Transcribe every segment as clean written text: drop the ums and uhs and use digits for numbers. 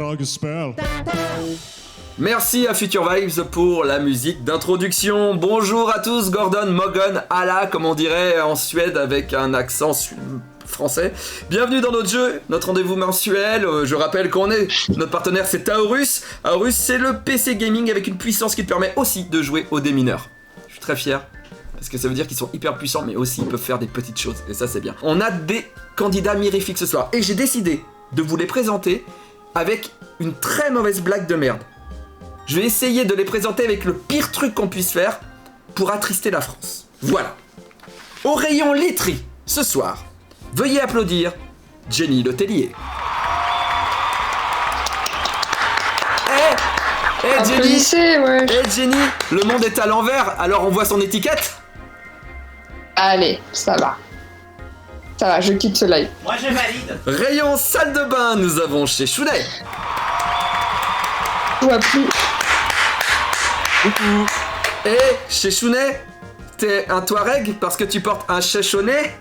drug spell. Merci à Future Vibes pour la musique d'introduction. Bonjour à tous, Gordon, Mogon, Allah, comme on dirait en Suède avec un accent français. Bienvenue dans notre jeu, notre rendez-vous mensuel. Je rappelle notre partenaire c'est Taurus. Taurus c'est le PC gaming avec une puissance qui te permet aussi de jouer aux démineurs. Je suis très fier. Parce que ça veut dire qu'ils sont hyper puissants, mais aussi ils peuvent faire des petites choses. Et ça, c'est bien. On a des candidats mirifiques ce soir. Et j'ai décidé de vous les présenter avec une très mauvaise blague de merde. Je vais essayer de les présenter avec le pire truc qu'on puisse faire pour attrister la France. Voilà. Au rayon laiterie, ce soir, veuillez applaudir Jenny Letellier. Jenny, Jenny, le monde est à l'envers, alors on voit son étiquette. Allez, ça va. Ça va, je quitte ce live. Moi je valide. Rayon salle de bain, nous avons chez Chounet. Je vois plus. Coucou. Et chez Chounet, t'es un Touareg parce que tu portes un chèchonnet.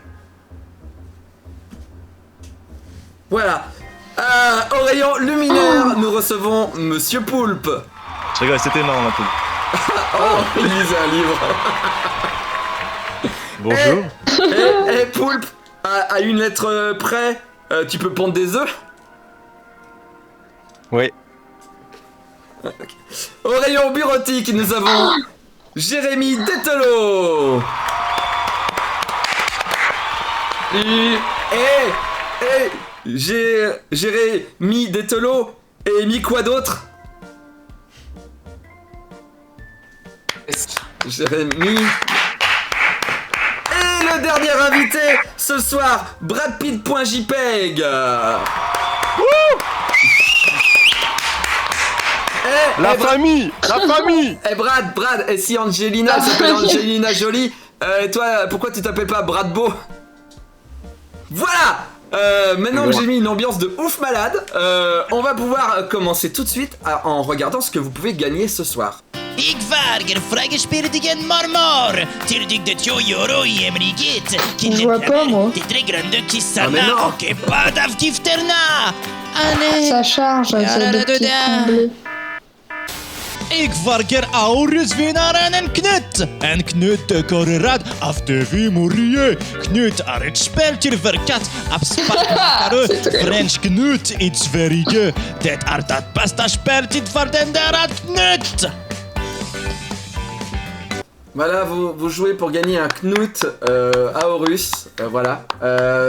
Voilà. Au rayon luminaire, nous recevons Monsieur Poulpe. Je rigole, c'était marrant ma poule. Oh, il lisait un livre. Bonjour. Poulpe, à une lettre près, tu peux pondre des œufs? Oui. Okay. Au rayon bureautique, nous avons Jérémy Dettelot. Jérémy Dettelot et mis quoi d'autre? Jérémy. Et le dernier invité ce soir, Brad Pitt.jpeg. Famille. Brad, et si Angelina s'appelle Angelina Jolie, toi, pourquoi tu t'appelles pas Brad Beau? Voilà. Maintenant que j'ai mis une ambiance de ouf malade, on va pouvoir commencer tout de suite en regardant ce que vous pouvez gagner ce soir. Ik varger fragespirdigen mormor till dygdet jojoro i emriget. Je vois pas, moi. Det regrande Ah, kissarna mais non. och bad av gifterna. Allez. Ça charge, ça des petits points bleus. Ik varger Aurusvinnaren en Knut! En Knut korrad av det vi morie. Knut er et speltilverkat av sparkmakare. French Knut i Sverige. Det er det beste speltid for den der Knut! Voilà, vous jouez pour gagner un Knut Aorus, voilà.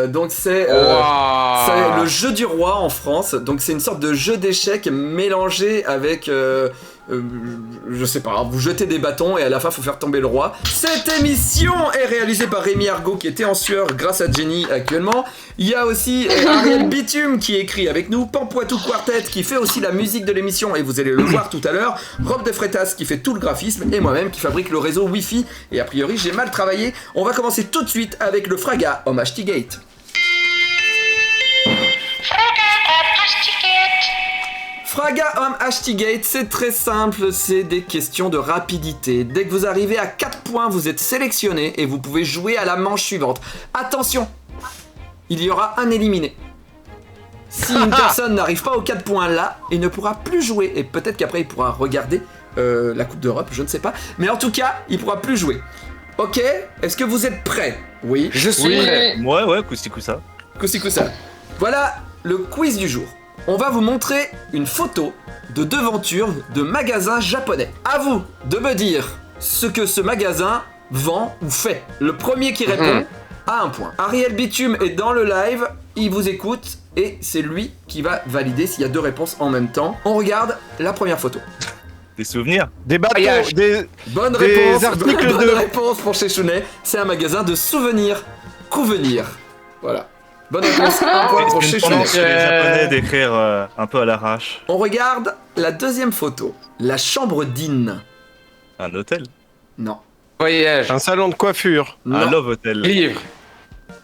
Donc c'est le jeu du roi en France. Donc c'est une sorte de jeu d'échecs mélangé avec, je sais pas, vous jetez des bâtons et à la fin faut faire tomber le roi. Cette émission est réalisée par Rémi Argot qui était en sueur grâce à Jenny actuellement. Il y a aussi Ariel Bitume qui écrit avec nous, Pampoitou Quartet qui fait aussi la musique de l'émission et vous allez le voir tout à l'heure, Rob de Freitas qui fait tout le graphisme et moi-même qui fabrique le réseau Wi-Fi et a priori j'ai mal travaillé. On va commencer tout de suite avec le Fraga Home HT-Gate. Fraga Home HT-Gate, c'est très simple, c'est des questions de rapidité. Dès que vous arrivez à 4 points, vous êtes sélectionné et vous pouvez jouer à la manche suivante. Attention, il y aura un éliminé. Si une personne n'arrive pas aux 4 points là, il ne pourra plus jouer. Et peut-être qu'après il pourra regarder la Coupe d'Europe, je ne sais pas. Mais en tout cas, il pourra plus jouer. Ok, est-ce que vous êtes prêts? Oui. Je suis prêt. Ouais, coussa. Coussa. Voilà le quiz du jour. On va vous montrer une photo de devanture de magasin japonais. À vous de me dire ce que ce magasin vend ou fait. Le premier qui répond a un point. Ariel Bitume est dans le live, il vous écoute et c'est lui qui va valider s'il y a 2 réponses en même temps. On regarde la première photo. Des souvenirs. Des bateaux, Bonne des réponse, articles bonne de... réponse pour chez Chounet. C'est un magasin de souvenirs, Couvenir. Voilà. Bonne réponse, un point pour chez Est-ce qu'une tendance Chounet. chez les Japonais d'écrire un peu à l'arrache? On regarde la deuxième photo. La chambre d'In. Un hôtel? Non. Voyage. Un salon de coiffure. Non. Un love hotel? Livre.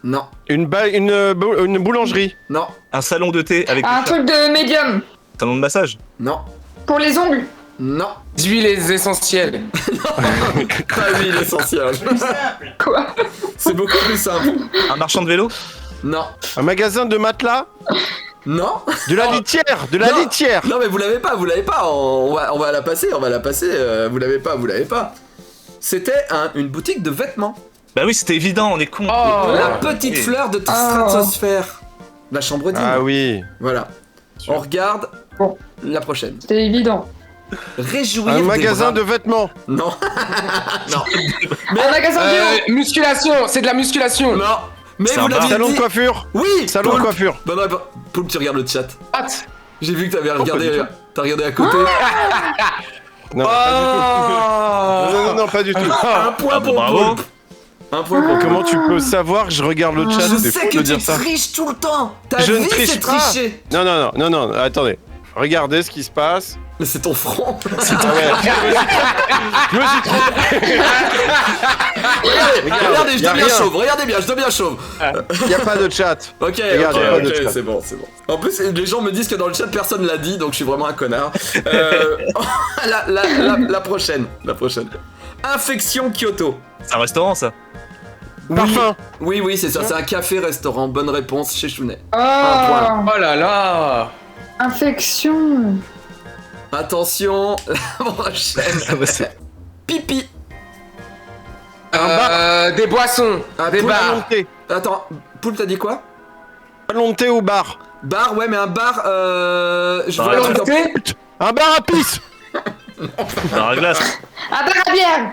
Non. Une boulangerie. Non. Un salon de thé avec Un truc de médium. un salon de massage? Non. Pour les ongles. Non. Huiles essentielles. Pas lui l'essentiel. Quoi? C'est beaucoup plus simple. Un marchand de vélo? Non. Un magasin de matelas. Non. De la litière. De la Non. litière. Non mais vous l'avez pas. On va la passer. Vous l'avez pas. C'était une boutique de vêtements. Bah oui, c'était évident, on est con. Oh. La petite fleur de stratosphère. La chambre digne. Ah oui. Voilà. On regarde Bon. la prochaine. C'était évident. Réjouir Un des magasin bras. de vêtements. Non. Non. Un magasin bio. Musculation, c'est de la musculation. Non. Mais C'est vous un bar. l'avez Salon dit. de coiffure. Oui. Salon de Poulpe. coiffure. Bah non, Poulpe, tu regardes le chat. What? J'ai vu que t'avais pas regardé. du tout. T'as regardé à côté. Non, pas du tout. Un point pour bravo. Poulpe. Un point pour Poulpe. Comment tu peux savoir que je regarde le chat? Je C'est sais fou que de tu dire ça. triches tout le temps. Ta Je ne vie, triche c'est pas. tricher. Non, attendez. Regardez ce qui se passe. Mais c'est ton front. Ah ouais. Je me suis trompé. Regardez, je y a deviens rien. chauve. Regardez bien, je deviens chauve. Il n'y a pas de chat. Ok, Regarde, y a pas de ok, chat. c'est bon. En plus, les gens me disent que dans le chat, personne l'a dit, donc je suis vraiment un connard. La prochaine. Infection Kyoto. C'est un restaurant, ça. Parfum. Oui, c'est ça. C'est un café-restaurant. Bonne réponse chez Chounet. Oh. Oh là là. Infection. Attention, la prochaine. Pipi. Des boissons. Ah, Des Poulpe, bars. de thé. Attends, Poulpe, t'as dit quoi? Ballon de thé ou bar? Bar, ouais, mais un bar. Je Bar vois à un truc en- Thé. Un bar à pisse. Dans la glace. Un bar à bière.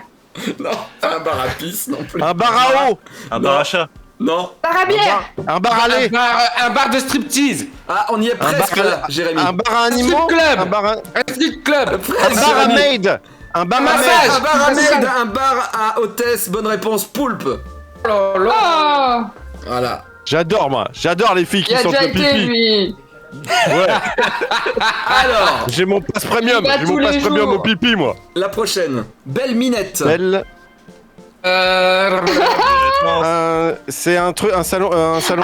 Non, pas un bar à pisse non plus. Un bar à eau. Un bar à chat. Non. Bar à bière. Un bar à lait. Un bar de striptease. Ah, on y est presque bar à- là, Jérémy. Un bar à animaux. strip club. Un bar à... Un strip club. Un Presque, bar à Jérémy. maid. Un bar à massage. maid. Un bar à maid, un bar à hôtesse. Bonne réponse, Poulpe. Oh là là. Oh. Voilà. J'adore moi. J'adore les filles Il qui a sentent déjà le été, pipi. lui. Ouais. Alors, J'ai mon passe premium. Il va J'ai mon tous les passe premium jours. au pipi moi. la prochaine. Belle minette. Belle. Euh, C'est un truc, un salon, Ah, c'est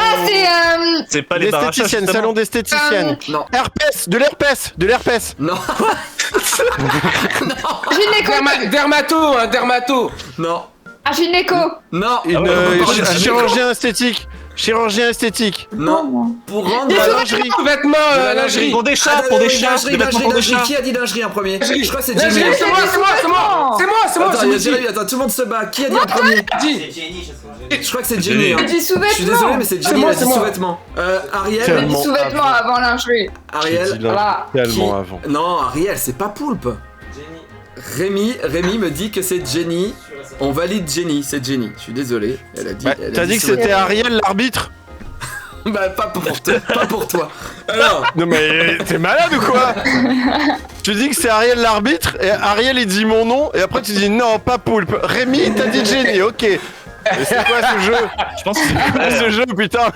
C'est pas les bar à chat, d'esthéticienne, justement. salon d'esthéticienne. Non. Herpès, de l'herpès. Non. gynéco. dermato, un dermato. Non. Un gynéco. Non. Une, Ah ouais, on peut parler de un gynéco. chirurgien esthétique. Chirurgien esthétique. Non. Pour rendre Des la lingerie. Vêtements, la lingerie. Pour des chats, Ah, pour des oui, chats. lingerie, Des vêtements pour des chats. Qui a dit lingerie en premier? Lingerie. Je crois que c'est Lingerie, Jenny. c'est moi. Attends, il y a Jenny. Jérémy, attends, tout le monde se bat. Qui a dit en premier? Je crois que c'est Jenny. hein. J'ai dit Je suis sous-vêtements. désolé, mais c'est Jenny, moi, elle a c'est dit moi. sous-vêtements. Ariel. J'ai dit Tellement sous-vêtements avant lingerie. Ariel. Voilà. Tellement Qui- avant. Non, Ariel, c'est pas Poulpe. Rémi me dit que c'est Jenny. On valide Jenny, c'est Jenny. Je suis désolé. Elle a dit. Bah, elle a T'as dit que sous-vêtements. c'était Ariel l'arbitre? Bah, pas pour toi. Alors, Non mais t'es malade ou quoi? Tu dis que c'est Ariel l'arbitre et Ariel il dit mon nom et après tu dis non pas Poulpe. Rémi t'as dit Jenny, ok. Et c'est quoi ce jeu? Je pense que c'est C'est quoi ce jeu putain?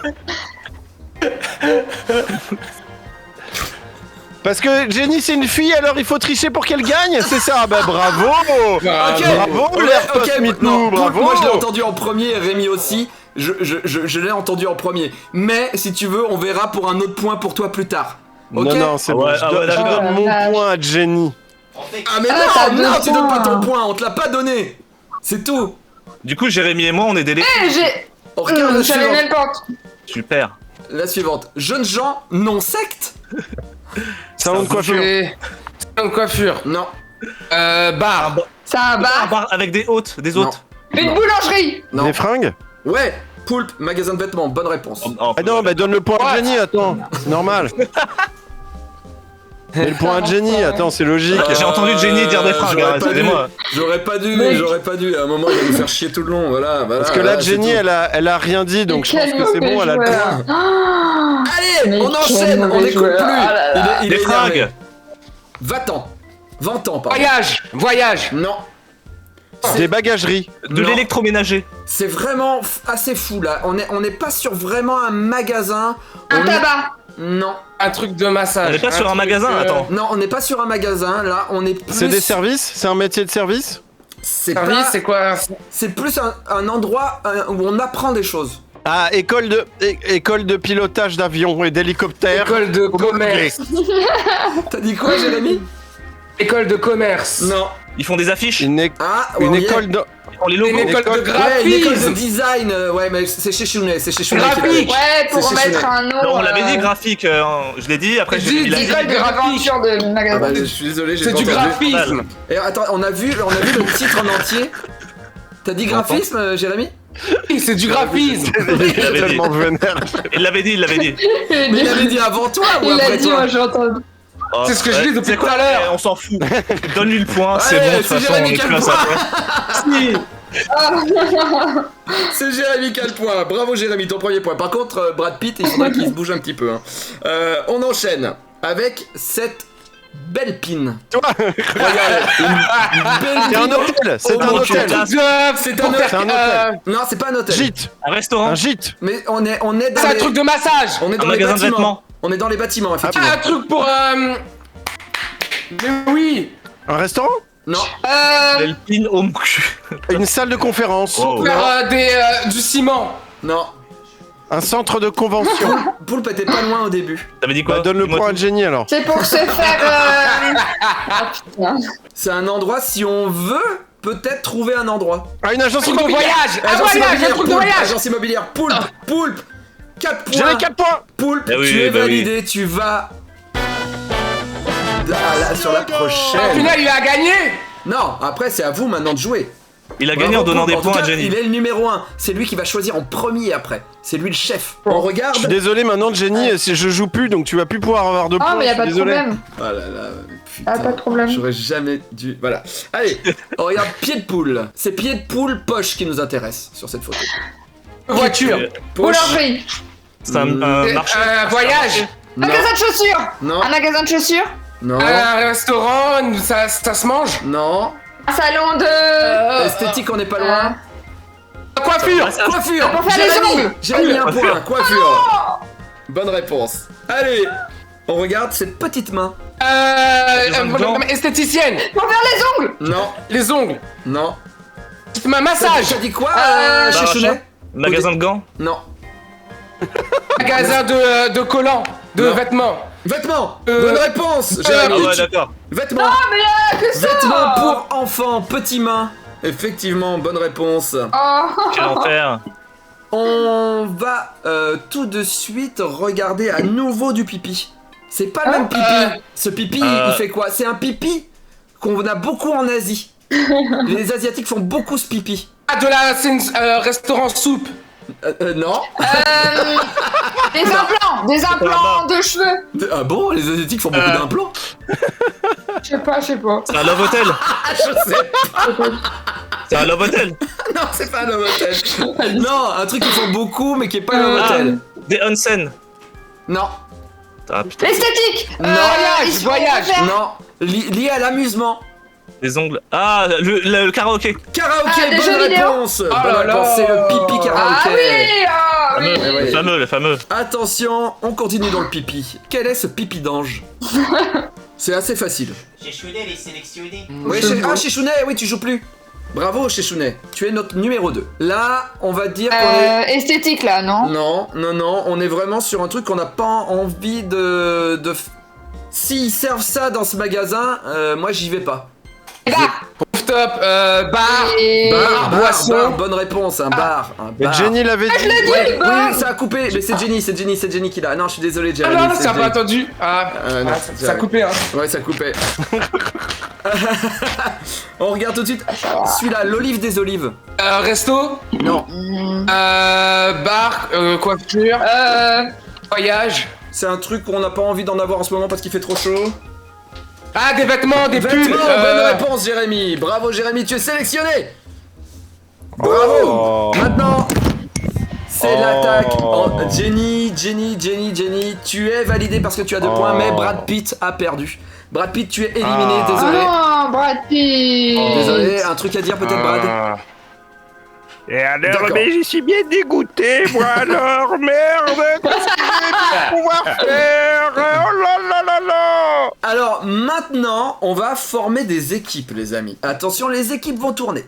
Parce que Jenny c'est une fille alors il faut tricher pour qu'elle gagne, c'est ça? Bah bravo! ok. Bravo Ouais, l'air ok, post non, nous, Poulpe, bravo! moi je l'ai entendu en premier et Rémi aussi. Je l'ai entendu en premier. Mais si tu veux, on verra pour un autre point pour toi plus tard. Ok. Non c'est bon, ouais, je ah donne, ouais, je d'accord. donne mon vache. point à Jenny. Ah mais Ah, t'as non, deux tu donnes pas points. ton point, on te l'a pas donné. C'est tout. Du coup, Jérémy et moi, on est des Eh, j'ai. On regarde la Je savais suivante. même pas. Super. La suivante. Jeunes gens non secte. Salon de coiffure. Salon de coiffure. Non. Bar. C'est un Un bar. bar avec des hôtes, des Non. hôtes. Une boulangerie. Non. Des fringues? Ouais. Poulpe, magasin de vêtements. Bonne réponse. Ah non, bah donne le point à Jenny, attends, c'est normal. Mais le point à Jenny, attends, c'est logique. J'ai entendu Jenny dire des fringues, j'aurais hein, pas excusez-moi. dû. J'aurais pas dû. Mais- À un moment, il va nous faire chier tout le long. Voilà. Parce que là, voilà, Jenny, c'est tout. elle a rien dit, donc je pense Quel que c'est bon, elle a le mauvais point. joueur. Ah. Allez, Mais on quel enchaîne. On mauvais n'écoute plus. joueur. Ah là là. Il Des est énervé. fringues. Va-t'en. Vends-t'en, pardon. Voyage. Non. Des bagageries. De Non. l'électroménager. C'est vraiment assez fou là. On n'est pas sur vraiment un magasin. Un On est- tabac. Non. Un truc de massage. On n'est pas sur un truc, magasin, attends. Non, on n'est pas sur un magasin. Là, on est plus. C'est des services? C'est un métier de service? C'est Service, pas. c'est quoi? C'est plus un endroit où on apprend des choses. Ah, école de pilotage d'avion et d'hélicoptère. École de commerce. T'as dit quoi, Jérémy? École de commerce. Non. Ils font des affiches. Ah, Une on y est. école de... Pour les logos. Une école de Ouais, une école de graphisme. design. Ouais, mais c'est chez Chounet. C'est chez Chounet. Graphique. Ouais, pour C'est chez mettre un nom. Non, on l'avait dit graphique, je l'ai dit, après Dis, il a dis, dit. École de aventure de Ah magasin. bah, je suis désolé, j'ai C'est pas du entendu. graphisme. Et attends, on a vu le titre en entier. T'as dit graphisme, Jérémy? Oui, c'est du graphisme. Il l'avait dit. Tellement vénère. Il l'avait dit. Mais il l'avait dit avant toi ou Il l'a après dit, toi? moi j'ai entendu. Oh, C'est ce que je dis depuis c'est tout quoi, à l'heure. On s'en fout. Donne-lui le point, c'est Ouais, bon, de toute c'est façon, on Jérémy est qui a plus le à sa point. place. C'est Jérémy qui a le point. Bravo Jérémy, ton premier point. Par contre, Brad Pitt, il faudra qu'il se bouge un petit peu. Hein. On enchaîne avec cette belle pin. Toi, Regarde, une belle c'est un pin. hôtel. C'est Oh un mon hôtel. Dieu. C'est un C'est un hôtel. Non, c'est pas un hôtel. Gîte. Un restaurant, Un gîte. Mais on est dans C'est un les... truc de massage. On est dans un les magasin de bâtiments. vêtements. On est dans les bâtiments, effectivement. Un truc pour. Mais oui. Un restaurant. Non, belle pin au cul. Une salle de conférence. Oh. Faire du ciment. non. Un centre de convention. Poulpe était pas loin au début. T'avais dit quoi? Bah, donne le Dis-moi point à tout. Jenny alors. C'est pour se faire. Ah putain. C'est un endroit, si on veut, peut-être trouver un endroit. Ah, une agence Un truc de immobilière. voyage. Un Agence voyage. Un immobilière, truc de Poulpe, voyage. agence immobilière, Poulpe, 4 points. J'ai les 4 points. Poulpe, Eh oui, tu es bah oui. validé, tu vas... Ah, là, sur la Au prochaine. final, il a gagné. Non, après c'est à vous maintenant de jouer. Il a gagné en donnant des Poulpe. En points tout à cas, Jenny. Il est le numéro 1, c'est lui qui va choisir en premier après. C'est lui le chef. On Je suis regarde. désolé maintenant Jenny, si je joue plus donc tu vas plus pouvoir avoir de points. Ah, mais y a je pas suis de désolé. problème. Oh là là, putain. Ah, pas de problème. J'aurais jamais dû... Voilà. Allez, on regarde pied de poule. C'est pied de poule poche qui nous intéresse sur cette photo. Voiture. Poche. Boulangerie. C'est un marché. Un voyage. Non, Magasin de chaussures. non, Un magasin de chaussures. non, Un restaurant. Ça se mange. non. Un salon de. Esthétique, on n'est pas loin. Coiffure. Coiffure. Pour faire les ongles. Jérémy, un point. Coiffure. Bonne réponse. Allez, on regarde cette petite main. Esthéticienne. Pour faire les ongles. Non, Les ongles. non. Ma massage. T'as dit quoi, Bah, chez Chounet? Magasin de gants. Non. Magasin de collants. De Non. vêtements. Vêtements. Bonne réponse, Jérémy. Ah ouais, d'accord. Vêtements. Que ça. Vêtements pour enfants, petit main. Effectivement, bonne réponse. Oh. Quel enfer. On va tout de suite regarder à nouveau du pipi. C'est pas le même pipi. Ce pipi, il fait quoi? C'est un pipi qu'on a beaucoup en Asie. Les Asiatiques font beaucoup ce pipi. Ah, c'est un restaurant soupe. Non. Des implants de cheveux. Ah bon? Les Asiatiques font beaucoup d'implants? Je sais pas. C'est un love hotel. Ah, je sais pas. C'est un love hotel. Non, c'est pas un love hotel. Non, un truc qu'ils font beaucoup mais qui est pas un love hotel. Des onsen. Non. Ah putain. L'esthétique. Non. Voyage. Non. Lié à l'amusement. Des ongles. Ah, le karaoké. Karaoké, des bonne jeux vidéo. réponse. Oh Bonne là réponse, là. c'est le pipi karaoké. Ah oui. Ah oui. Le ouais. fameux, le fameux. Attention, on continue dans le pipi. Quel est ce pipi d'ange? C'est assez facile. Chez Chounet, les sélectionnés. Oui, chez Chounet, oui, tu joues plus. Bravo, chez Chounet. Tu es notre numéro 2. Là, on va dire qu'on est... Esthétique là, non? Non, on est vraiment sur un truc qu'on n'a pas envie de... S'ils servent ça dans ce magasin, moi j'y vais pas. Rooftop. Bar. Et... boisson. Bar, bonne réponse, un bar. Mais Jenny l'avait dit. Ouais, bar. oui, ça a coupé, mais c'est Jenny qui l'a. Non, je suis désolé, Ah Jérémy. non, c'est ça a pas Jenny. entendu. Non, Ça a coupé, hein. Ouais, ça coupait. On regarde tout de suite. Celui-là, l'olive des olives. Resto. Non, Bar. Coiffure. Voyage. c'est un truc qu'on n'a pas envie d'en avoir en ce moment parce qu'il fait trop chaud. Ah, des vêtements, des pulls. Vêtements, bonne réponse, Jérémy. Bravo, Jérémy, tu es sélectionné. Bravo. Oh. Maintenant, c'est Oh. l'attaque. Oh, Jenny, tu es validé parce que tu as 2 points, mais Brad Pitt a perdu. Brad Pitt, tu es éliminé, Ah. désolé. Oh, Brad Pitt. Désolé, un truc à dire peut-être, Brad? Et alors, D'accord. mais j'y suis bien dégoûté, moi alors, merde, qu'est-ce que je vais pouvoir faire? Oh là là là là! Alors maintenant, on va former des équipes, les amis. Attention, les équipes vont tourner.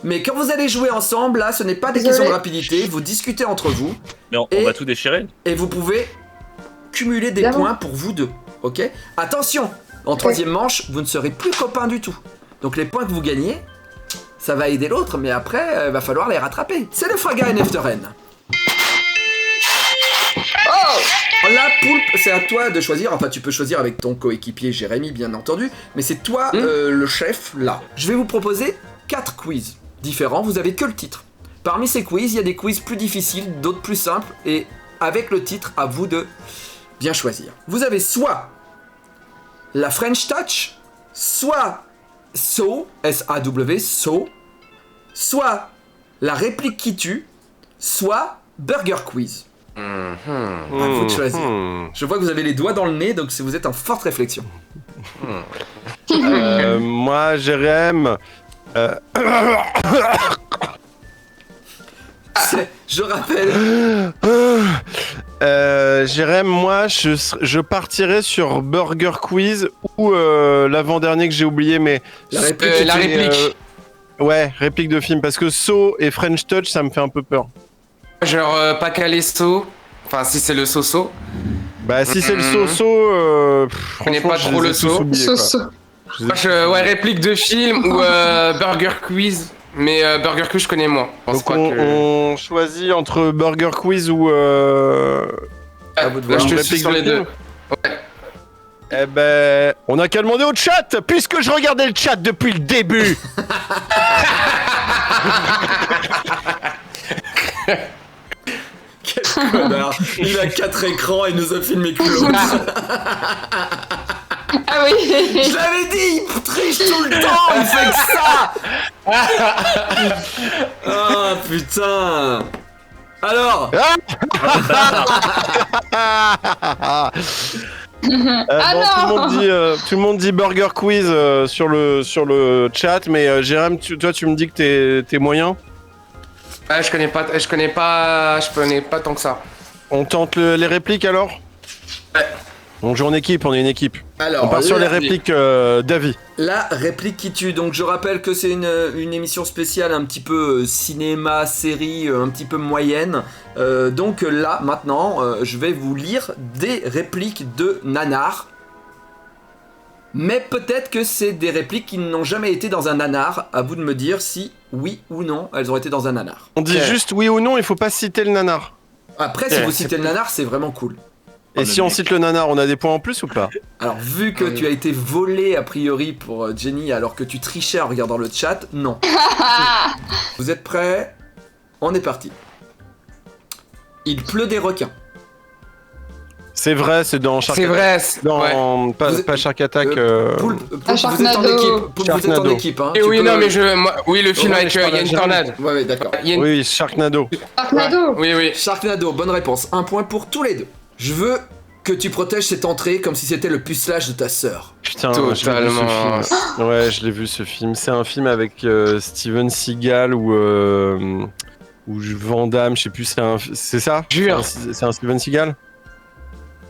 Mais quand vous allez jouer ensemble, là, ce n'est pas des Désolé. questions de rapidité. Vous discutez entre vous Mais on Et- va tout déchirer. et vous pouvez cumuler des Évidemment. points pour vous deux. Ok? Attention, en troisième manche, vous ne serez plus copains du tout. Donc les points que vous gagnez, ça va aider l'autre, mais après, va falloir les rattraper. C'est le Fraga et Nefteren. La poulpe, c'est à toi de choisir. Enfin, tu peux choisir avec ton coéquipier Jérémy, bien entendu, mais c'est toi le chef là. Je vais vous proposer 4 quiz différents. Vous avez que le titre. Parmi ces quiz, il y a des quiz plus difficiles, d'autres plus simples, et avec le titre, à vous de bien choisir. Vous avez soit la French Touch, soit So, S-A-W, So, soit la réplique qui tue, soit Burger Quiz. À vous de choisir. Je vois que vous avez les doigts dans le nez, donc vous êtes en forte réflexion. Moi, Jérém... Je rappelle... Jérém, moi, je partirais sur Burger Quiz ou l'avant-dernier que j'ai oublié, mais... La réplique. La réplique. Ouais, réplique de film, parce que So et French Touch, ça me fait un peu peur. Genre pas calé So. Enfin, si c'est le so-so. Bah, si c'est le So-So, Je connais pas trop le So. Ouais, réplique de film ou Burger Quiz. Mais Burger Quiz, je connais moins. Je pense Donc pas on choisit entre Burger Quiz ou... À vous de Là, voir. je te réplique suis sur de les deux. film. Eh ben, on a qu'à demander au chat, puisque je regardais le chat depuis le début. Quel connard. Il a 4 écrans et nous a filmé que l'autre. Ah oui. Je l'avais dit, il triche tout le temps, il fait que ça. Ah putain. Alors, Tout le monde dit Burger Quiz sur le chat, mais Jérém, toi tu me dis que t'es moyen. Ouais, je connais pas tant que ça. On tente les répliques alors. Ouais. On joue en équipe, on est une équipe. alors On part sur les la, répliques d'avis. la réplique qui tue. Donc je rappelle que c'est une émission spéciale un petit peu cinéma, série, un petit peu moyenne. Donc là, maintenant, je vais vous lire des répliques de nanar. Mais peut-être que c'est des répliques qui n'ont jamais été dans un nanar. À vous de me dire si oui ou non elles ont été dans un nanar. On dit juste oui ou non, il faut pas citer le nanar. Après, si vous citez le nanar, c'est vraiment cool. Et si on cite le nanar, on a des points en plus ou pas? Alors, vu que tu as été volé a priori pour Jenny alors que tu trichais en regardant le chat, non. Vous êtes prêts? On est parti. Il pleut des requins. C'est vrai, c'est dans Shark C'est vrai. Dans Ouais. pas Shark Attack. Poulpe, Ah, vous êtes en Sharknado. équipe. Poulpe, vous êtes en Sharknado. équipe. Hein. Et Tu oui, peux- non, mais oui, le film Ouais, avec je parle il y a à une Jérém. tornade. Ouais, d'accord. Il y a une- Oui, Sharknado. Sharknado. Oui, oui. Sharknado, bonne réponse. Un point pour tous les deux. Je veux que tu protèges cette entrée comme si c'était le pucelage de ta sœur. Putain, Totalement. je l'ai vu ce film. Ouais, je l'ai vu ce film. C'est un film avec Steven Seagal ou Van Damme, je sais plus. C'est ça? Jure. C'est un Steven Seagal?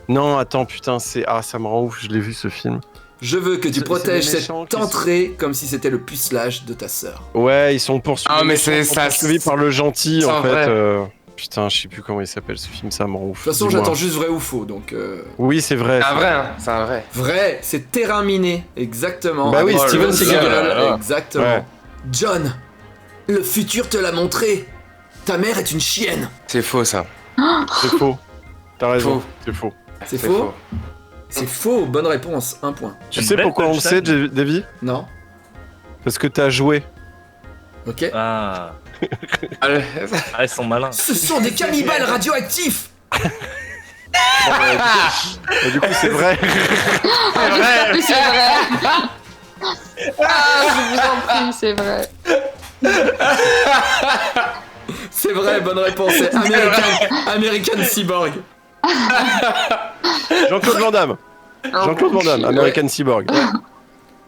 Non, attends, putain, ça me rend ouf. Je l'ai vu ce film. Je veux que tu C'est protèges les cette méchants qui sont- entrée comme si c'était le pucelage de ta sœur. Ouais, ils sont poursuivis. Ah, mais ils sont c'est ça. poursuivis par le gentil c'est en fait. vrai. Putain, je sais plus comment il s'appelle ce film. Ça me rend ouf. De toute façon, Dis-moi. j'attends juste vrai ou faux, donc... Oui, c'est vrai. C'est un vrai, hein. C'est un vrai. Vrai, c'est terrain miné, exactement. Bah oui, Avec Steven Seagal. Exactement. Ouais. John, le futur te l'a montré. Ta mère est une chienne. C'est faux, ça. C'est faux. T'as raison. Faux. C'est faux. C'est faux. C'est faux, bonne réponse, un point. Tu Une sais belle pourquoi on le sait, punchline. Davy? Non. Parce que t'as joué. Ok. Ah. Allez. Ah, ils sont malins. Ce sont des cannibales radioactifs. Et du coup, c'est vrai. Oui, c'est vrai. Ah, je vous en prie, c'est vrai. C'est vrai, bonne réponse. C'est American Cyborg. Jean-Claude Van Damme. Jean-Claude Van Damme, American Cyborg.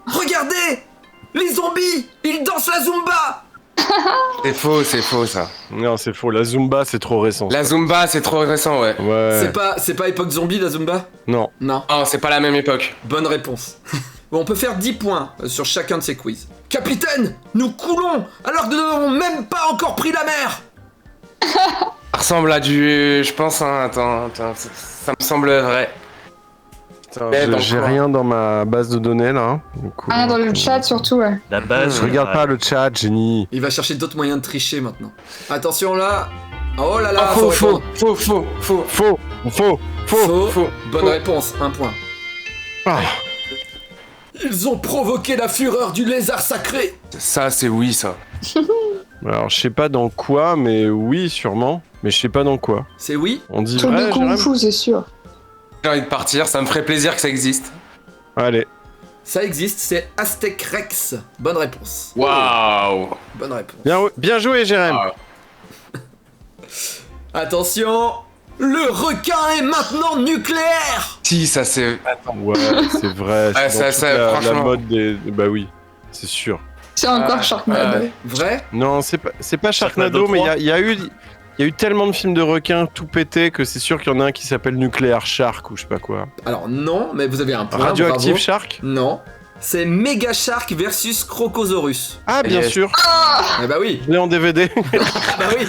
Regardez, les zombies, ils dansent la Zumba. C'est faux, ça. Non, c'est faux. La Zumba, c'est trop récent. La Zumba, c'est trop récent, ouais. Ouais. C'est pas époque zombie la Zumba? Non. Non. Oh, c'est pas la même époque. Bonne réponse. Bon, on peut faire 10 points sur chacun de ces quiz. Capitaine, nous coulons alors que nous n'avons même pas encore pris la mer. Ça ressemble à du... Je pense, hein, attends, ça me semble vrai. Putain, Eh, dans j'ai quoi rien dans ma base de données là. Du coup, Ah, dans le chat surtout, ouais. La base. Je regarde pas le chat, Jenny. Il va chercher d'autres moyens de tricher maintenant. Attention là. Oh là là, Ah, faut faux, répondre. Faux. Bonne réponse, 1 point. Ah. Ils ont provoqué la fureur du lézard sacré. Ça, c'est oui, ça. Alors, je sais pas dans quoi, mais oui, sûrement. Mais je sais pas dans quoi. C'est oui. On dit Truc vrai, de Kung Jérém Fu, c'est sûr. J'ai envie de partir, ça me ferait plaisir que ça existe. Allez. Ça existe, c'est Aztec Rex. Bonne réponse. Waouh. Bonne réponse. Bien joué, Jérém. Ah. Attention, le requin est maintenant nucléaire. Si, ça c'est... Ouais, c'est vrai. Ouais, c'est dans ça, toute la franchement. mode des... Bah oui, c'est sûr. C'est encore Sharknado. Vrai? Non, c'est pas Sharknado, Sharknado mais 3. il y a eu tellement de films de requins tout pétés que c'est sûr qu'il y en a un qui s'appelle Nuclear Shark ou je sais pas quoi. Alors non, mais vous avez un point. Radioactive bravo. Shark. Non. C'est Mega Shark versus Crocosaurus. Ah, bien Yes. sûr. Ah bah oui. Je l'ai en DVD. Ah bah oui.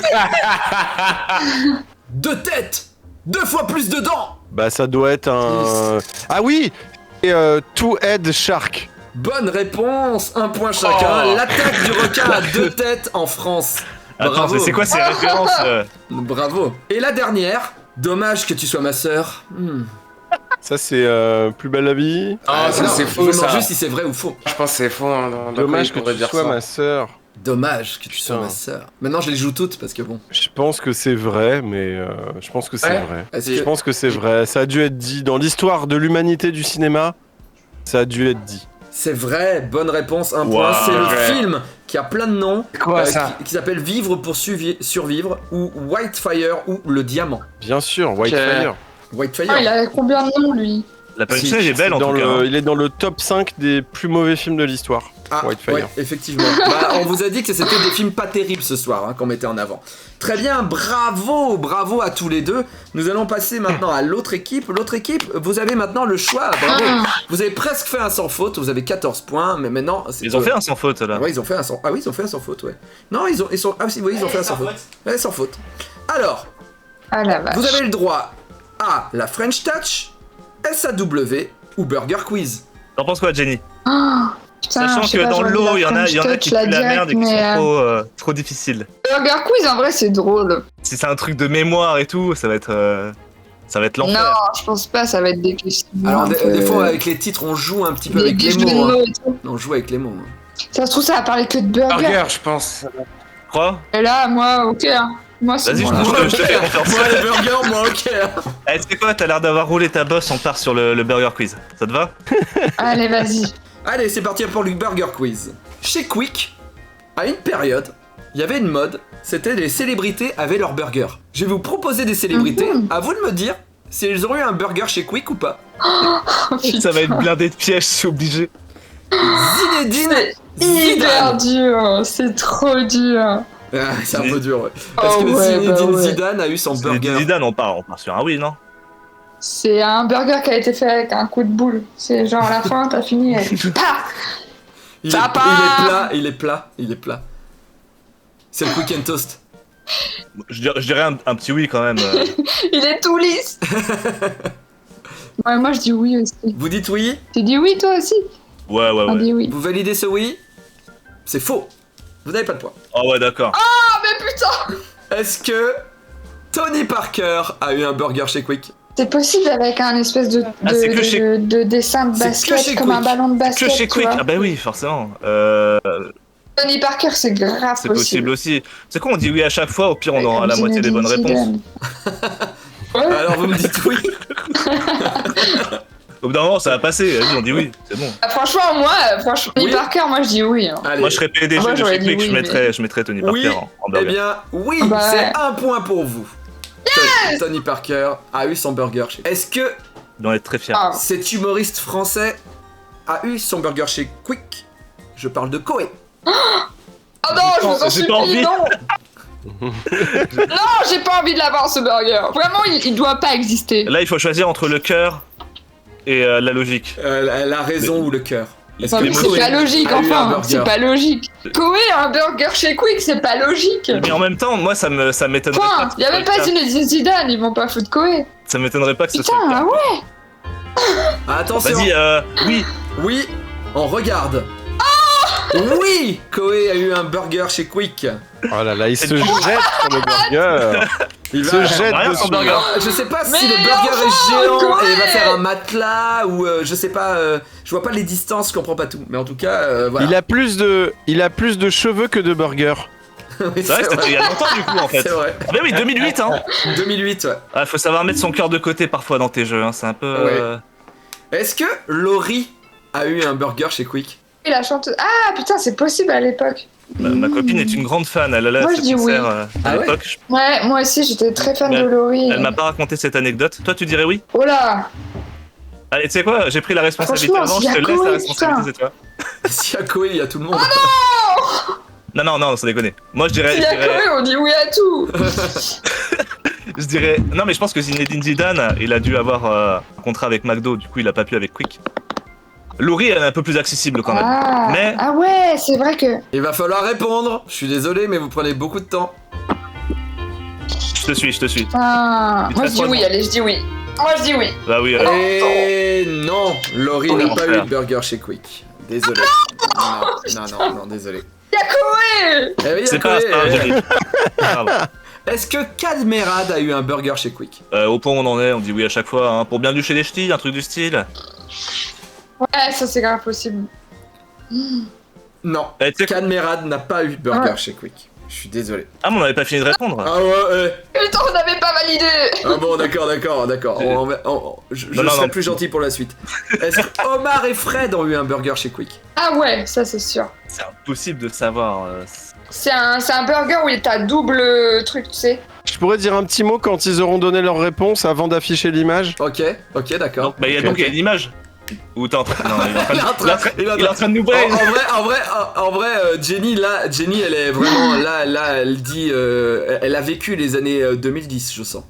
2 têtes, 2 fois plus de dents. Bah ça doit être un... Ah oui. Et Two-Head Shark. Bonne réponse, 1 point chacun. Oh. L'attaque du requin à 2 têtes en France. Attends, Bravo. c'est quoi ces références Bravo. Et la dernière. Dommage que tu sois ma sœur. Ça c'est Plus belle la vie. Ah, ça non, c'est je faux, vous demande ça. juste si c'est vrai ou faux. Je pense que c'est faux. Hein, Dommage que pourrait tu dire sois ça. ma sœur. Dommage que tu sois Putain. ma sœur. Maintenant je les joue toutes parce que bon. Je pense que c'est vrai, mais je pense que c'est Ouais. vrai. Est-ce Je que... pense que c'est vrai. Ça a dû être dit dans l'histoire de l'humanité du cinéma. Ça a dû être dit. C'est vrai, bonne réponse, 1 Wow. point. C'est le Ouais. film qui a plein de noms. C'est quoi ça qui s'appelle Vivre pour survivre ou Whitefire ou Le Diamant. Bien sûr, Whitefire. Whitefire. Ah, il a combien de noms, lui? La punchline elle est belle en Dans tout cas. hein. il est dans le top 5 des plus mauvais films de l'histoire. Ah, Whitefire. ouais, effectivement. Bah, on vous a dit que c'était des films pas terribles ce soir, qu'on mettait en avant. Très bien, bravo à tous les deux. Nous allons passer maintenant à l'autre équipe. L'autre équipe, vous avez maintenant le choix. Bravo. Vous avez presque fait un sans faute, vous avez 14 points, mais maintenant... c'est Ils ont fait un sans faute là. Ouais, ils ont fait un sans... Ah oui, ils ont fait un sans faute, ouais. Non, ils sont... Ah si, oui, ils ont fait un sans faute. Ouais, sans faute. Alors, Ah la vache. vous avez le droit à la French Touch, SAW ou Burger Quiz. T'en penses quoi, Jenny? Putain, Sachant je sais que pas, dans j'aurais dit l'eau, la il y en a French qui Touch, puent la direct, merde et qui mais, sont trop difficiles. Burger Quiz, en vrai, c'est drôle. Si c'est un truc de mémoire et tout, ça va être Non, l'enfer. je pense pas, ça va être des questions. Alors, un des peu- fois, avec les titres, on joue un petit peu des avec les jeux de mots. Hein. mots et tout. On joue avec les mots. hein. Ça se trouve, ça va parler que de burger. Burger, je pense. Tu crois? Et là, moi, ok. Hein. Moi, c'est Vas-y, bon, je là. te fais confiance. Moi, les burgers, moi, ok. Eh, tu sais quoi? T'as l'air d'avoir roulé ta bosse, on part sur le burger quiz. Ça te va? Allez, vas-y. Allez, c'est parti pour le Burger Quiz. Chez Quick, à une période, il y avait une mode, c'était les célébrités avaient leur burger. Je vais vous proposer des célébrités, à vous de me dire si ils ont eu un burger chez Quick ou pas. Oh, Ça va être blindé de pièges, c'est obligé. Zinedine C'est hyper Zidane. dur. C'est trop dur. Ah, c'est un peu dur, ouais. Parce Oh, que ouais, Zinedine bah ouais. Zidane a eu son burger. Zidane, on part sur un oui, non? C'est un burger qui a été fait avec un coup de boule. C'est genre à la fin, t'as fini et paf. Il Ça est part. il est plat. C'est le Quick and Toast. Je dirais un petit oui quand même. Il est tout lisse. Ouais, moi je dis oui aussi. Vous dites oui? Tu dis oui toi aussi? Ouais. On dit oui. Vous validez ce oui? C'est faux. Vous n'avez pas de point. Oh ouais, d'accord. Ah mais putain. Est-ce que Tony Parker a eu un burger chez Quick? C'est possible avec un espèce de, Ah, c'est que chez- de dessin de C'est que basket chez comme un Quick. ballon de basket. Que chez tu Quick. vois. Ah bah oui, forcément. Tony Parker c'est grave C'est possible aussi. C'est quoi, on dit oui à chaque fois, au pire on aura la moitié des bonnes réponses. Ouais. Alors vous me dites oui? Au bout d'un moment, ça va passer. Vas-y, on dit oui, c'est bon. Ah, franchement, Tony Oui. Parker, moi je dis oui. Hein. Allez. Moi, je serais PDG Moi, de j'aurais chez dit Quick, oui, je mettrais Tony Oui, Parker en eh burger. bien, oui, Bah ouais. c'est un point pour vous. Tony Parker a eu son burger chez... Est-ce que Il doit être très fier. Ah. cet humoriste français a eu son burger chez Quick? Je parle de Koé. Oh non, je vous en J'ai supplie, pas envie. non. Non, j'ai pas envie de l'avoir ce burger. Vraiment, il doit pas exister. Là, il faut choisir entre le cœur et la logique. La raison ou le cœur? Est-ce Enfin, que mais c'est Koé pas logique, a eu un enfin, burger? c'est pas logique. Koé a un burger chez Quick, c'est pas logique. Mais en même temps, moi, ça m'étonnerait Point. pas. Il y a même pas Zinedine Zidane, ils vont pas foutre Koé. Ça m'étonnerait pas que ce Putain, soit le cas. ah ouais. Attention. Vas-y, oui. Oui, on regarde. Oui, Koé a eu un burger chez Quick. Oh là là, il se jette sur le burger. Il Il se jette Rien son dessus. burger. Je sais pas Mais si le burger est enfin, géant Koé et il va faire un matelas ou je sais pas. Je vois pas les distances, je comprends pas tout. Mais en tout cas, voilà. Il a plus de cheveux que de burgers. Oui, C'est vrai que c'était il y a longtemps du coup en fait. C'est vrai. Mais oui, 2008 hein. 2008, ouais. Ah, faut savoir mettre son cœur de côté parfois dans tes jeux, hein. C'est un peu. Est-ce que Laurie a eu un burger chez Quick? Et la chanteuse. Ah putain, c'est possible à l'époque. Ma copine est une grande fan, elle allait à Moi, ce je dis concert oui. Ah à ouais l'époque. Ouais, moi aussi, j'étais très fan Mais de Laurie. Elle m'a pas raconté cette anecdote. Toi, tu dirais oui? Oh là. Allez, tu sais quoi? J'ai pris la responsabilité Franchement, avant, je s'il y te a laisse la Koé, responsabilité, putain. c'est toi. S'il y a Koé, il y a tout le monde. Non, sans déconner. Moi, je dirais. Il y a Koé, on dit oui à tout. Je dirais. Non, mais je pense que Zinedine Zidane, il a dû avoir un contrat avec McDo, du coup, il a pas pu avec Quick. Laurie, elle est un peu plus accessible quand même. Ah. Mais- Ah ouais, c'est vrai que. Il va falloir répondre. Je suis désolé, mais vous prenez beaucoup de temps. Je te suis. Ah. Il te Moi, je reste dis trois oui, points. allez, je dis oui. Moi, je dis oui. Bah oui, Et non, Laurie Oh, n'a mon pas eu frère. de burger chez Quick. Désolé. Non, désolé. Il y a Koé. Eh oui, il y a c'est pas Koé. grave, j'ai dit. Bravo. Est-ce que Cadmerad a eu un burger chez Quick? Au point où on en est, on dit oui à chaque fois, hein. Pour bien ducher les ch'tis, un truc du style. Ouais, ça, c'est grave possible. Non, Eh, tu sais quoi- Cadmerad n'a pas eu de burger Ouais. chez Quick. Je suis désolé. Ah, mais on avait pas fini de répondre. Ah ouais, Putain, on n'avait pas validé. Ah bon, d'accord. Je Non, serai non. plus gentil pour la suite. Est-ce que Omar et Fred ont eu un burger chez Quick? Ah ouais, ça, c'est sûr. C'est impossible de savoir. C'est un burger où t'as double truc, tu sais. Je pourrais dire un petit mot quand ils auront donné leur réponse avant d'afficher l'image. Ok, d'accord. Bah, il y a donc il y a une image. Où t'es en train. Non, il est en train de, Il est en train- il est en train de nous brain. En vrai, Jenny, elle est vraiment là, elle dit, elle a vécu les années 2010, je sens.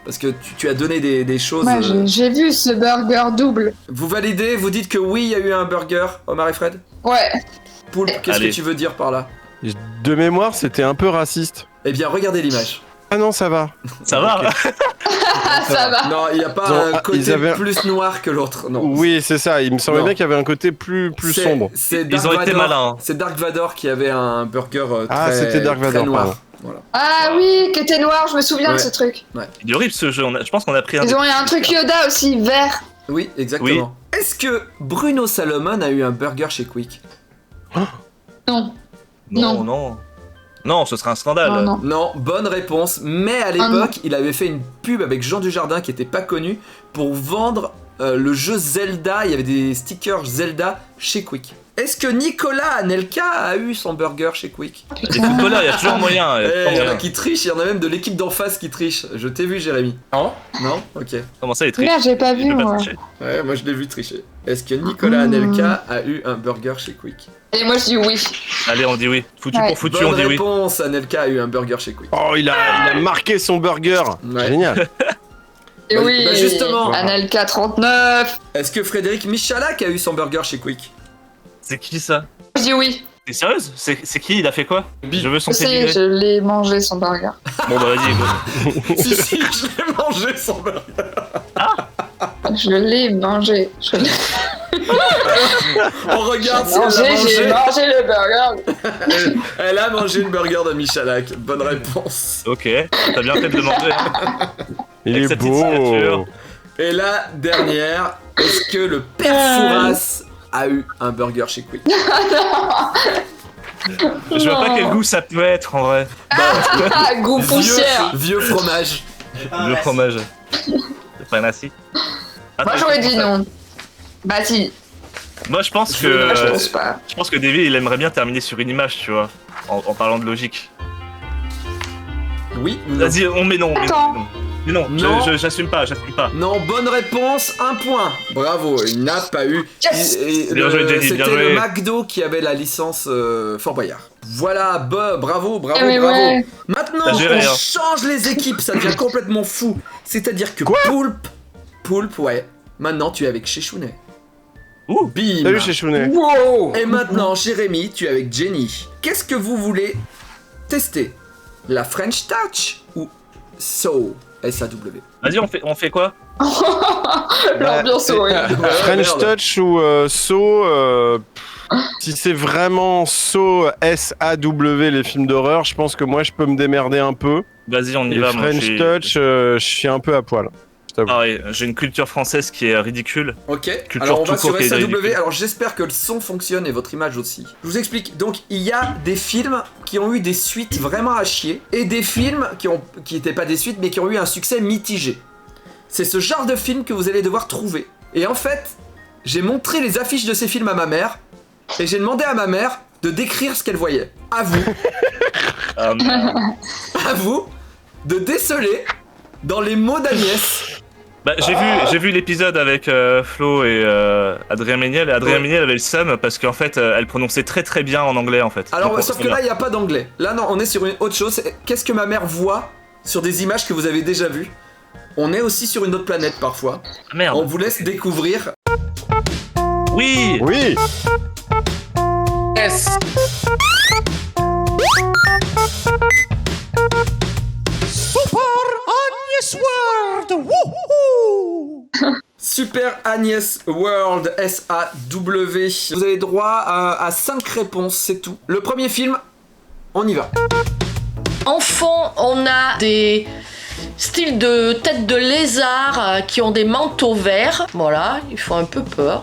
Parce que tu as donné des choses. Ouais, j'ai vu ce burger double. Vous validez, vous dites que oui, il y a eu un burger, Omar et Fred. Ouais. Poulpe, qu'est-ce Allez. que tu veux dire par là? De mémoire, c'était un peu raciste. Eh bien, regardez l'image. Ah non, ça va. Ça va? Ah, ça va. Non, il n'y a pas Ils ont- un côté ils avaient- plus noir que l'autre. Non. Oui, c'est ça. Il me semblait Non. bien qu'il y avait un côté plus C'est- sombre. C'est Ils Dark ont été Vador. malins. C'est Dark Vador qui avait un burger Ah, très, c'était Dark très Vador, noir. pardon. Voilà. Ah oui, qui était noir, je me souviens Ouais. de ce truc. Il est horrible ce jeu. Je pense qu'on a pris un. Ils ont eu un truc Yoda aussi, vert. Oui, exactement. Est-ce que Bruno Salomon a eu un burger chez Quick? Non. Non. Non, ce serait un scandale. Non, non. Non, bonne réponse. Mais à l'époque, il avait fait une pub avec Jean Dujardin qui était pas connu pour vendre le jeu Zelda. Il y avait des stickers Zelda chez Quick. Est-ce que Nicolas Anelka a eu son burger chez Quick? Les footballeurs, il y a toujours moyen. il y a toujours Il y en a moyen. qui trichent, il y en a même de l'équipe d'en face qui triche. Je t'ai vu, Jérémy. Non. Non? Ok. Comment ça, les triches? Merde, j'ai pas Il vu, peut pas moi. tricher. Ouais, moi je l'ai vu tricher. Est-ce que Nicolas Anelka a eu un burger chez Quick? Et moi, je dis oui. Allez, on dit oui. Foutu Ouais. pour foutu, Bonne on dit oui. réponse, Anelka a eu un burger chez Quick. Oh, il a marqué son burger. Ouais. Génial. Et Bah- oui. bah justement. Anelka 39. Est-ce que Frédéric Michalak a eu son burger chez Quick? C'est qui ça? Je dis oui. T'es sérieuse? C'est qui? Il a fait quoi? Je veux son Je sais, pédigré. je l'ai mangé son burger. Bon bah vas-y, go. Si, je l'ai mangé son burger. Je l'ai mangé. Je l'ai On regarde si elle mangé, l'a j'ai mangé. mangé le burger. Elle a mangé le burger de Michalak. Bonne réponse. Ok, t'as bien fait de le manger. Hein. Il Avec est sa petite beau. signature. Et la dernière, est-ce que le père Fouras a eu un burger chez Quick? Je vois pas quel goût ça peut être en vrai. Ah, goût poussière. Vieux fromage. Le fromage. C'est pas un assis. Moi, j'aurais dit non. Bah si. Moi je pense Moi, je que. pense pas. Je pense que David il aimerait bien terminer sur une image, tu vois. En parlant de logique. Oui ou non? Vas-y, on met non. Attends. Mais non, Non. j'assume pas. Non, bonne réponse, un point. Bravo, il n'a pas eu. Yes. Bien joué, Jenny, C'était bien le joué. McDo qui avait la licence Fort Boyard. Voilà, bravo. Eh, mais ouais. Maintenant, T'as géré, on hein. change les équipes, ça devient complètement fou. C'est-à-dire que Poulpe, ouais. Maintenant, tu es avec Chechounet. Ouh. Bim. Salut chez Chounet. Wow. Et maintenant, Jérémy, tu es avec Jenny. Qu'est-ce que vous voulez tester? La French Touch ou So? SAW. Vas-y, on fait quoi? L'ambiance horrible. French merde. Touch ou Saw, si c'est vraiment Saw, SAW, les films d'horreur, je pense que moi je peux me démerder un peu. Vas-y, on y Et va. Moi, French Touch, je suis un peu à poil. Ah ouais, j'ai une culture française qui est ridicule. Ok, Culture alors on va tout court sur qui est SAW, ridicule. alors j'espère que le son fonctionne et votre image aussi. Je vous explique, donc il y a des films qui ont eu des suites vraiment à chier, et des films qui étaient pas des suites mais qui ont eu un succès mitigé. C'est ce genre de film que vous allez devoir trouver. Et en fait, j'ai montré les affiches de ces films à ma mère, et j'ai demandé à ma mère de décrire ce qu'elle voyait. À vous, Ah, merde. à vous, de déceler dans les mots d'Agnès. Bah, j'ai vu l'épisode avec Flo et Adrien Méniel. Et Adrien Ouais. Méniel avait le seum parce qu'en fait, elle prononçait très très bien en anglais en fait. Alors, Donc, sauf c'est que là, bien. il n'y a pas d'anglais. Là, non, on est sur une autre chose. Qu'est-ce que ma mère voit sur des images que vous avez déjà vues? On est aussi sur une autre planète parfois. Ah, merde. On vous laisse découvrir. Oui. Oui. Yes. Super Agnès World, SAW. Vous avez droit à 5 réponses, c'est tout. Le premier film, on y va. Enfant, on a des styles de têtes de lézard qui ont des manteaux verts. Voilà, ils font un peu peur.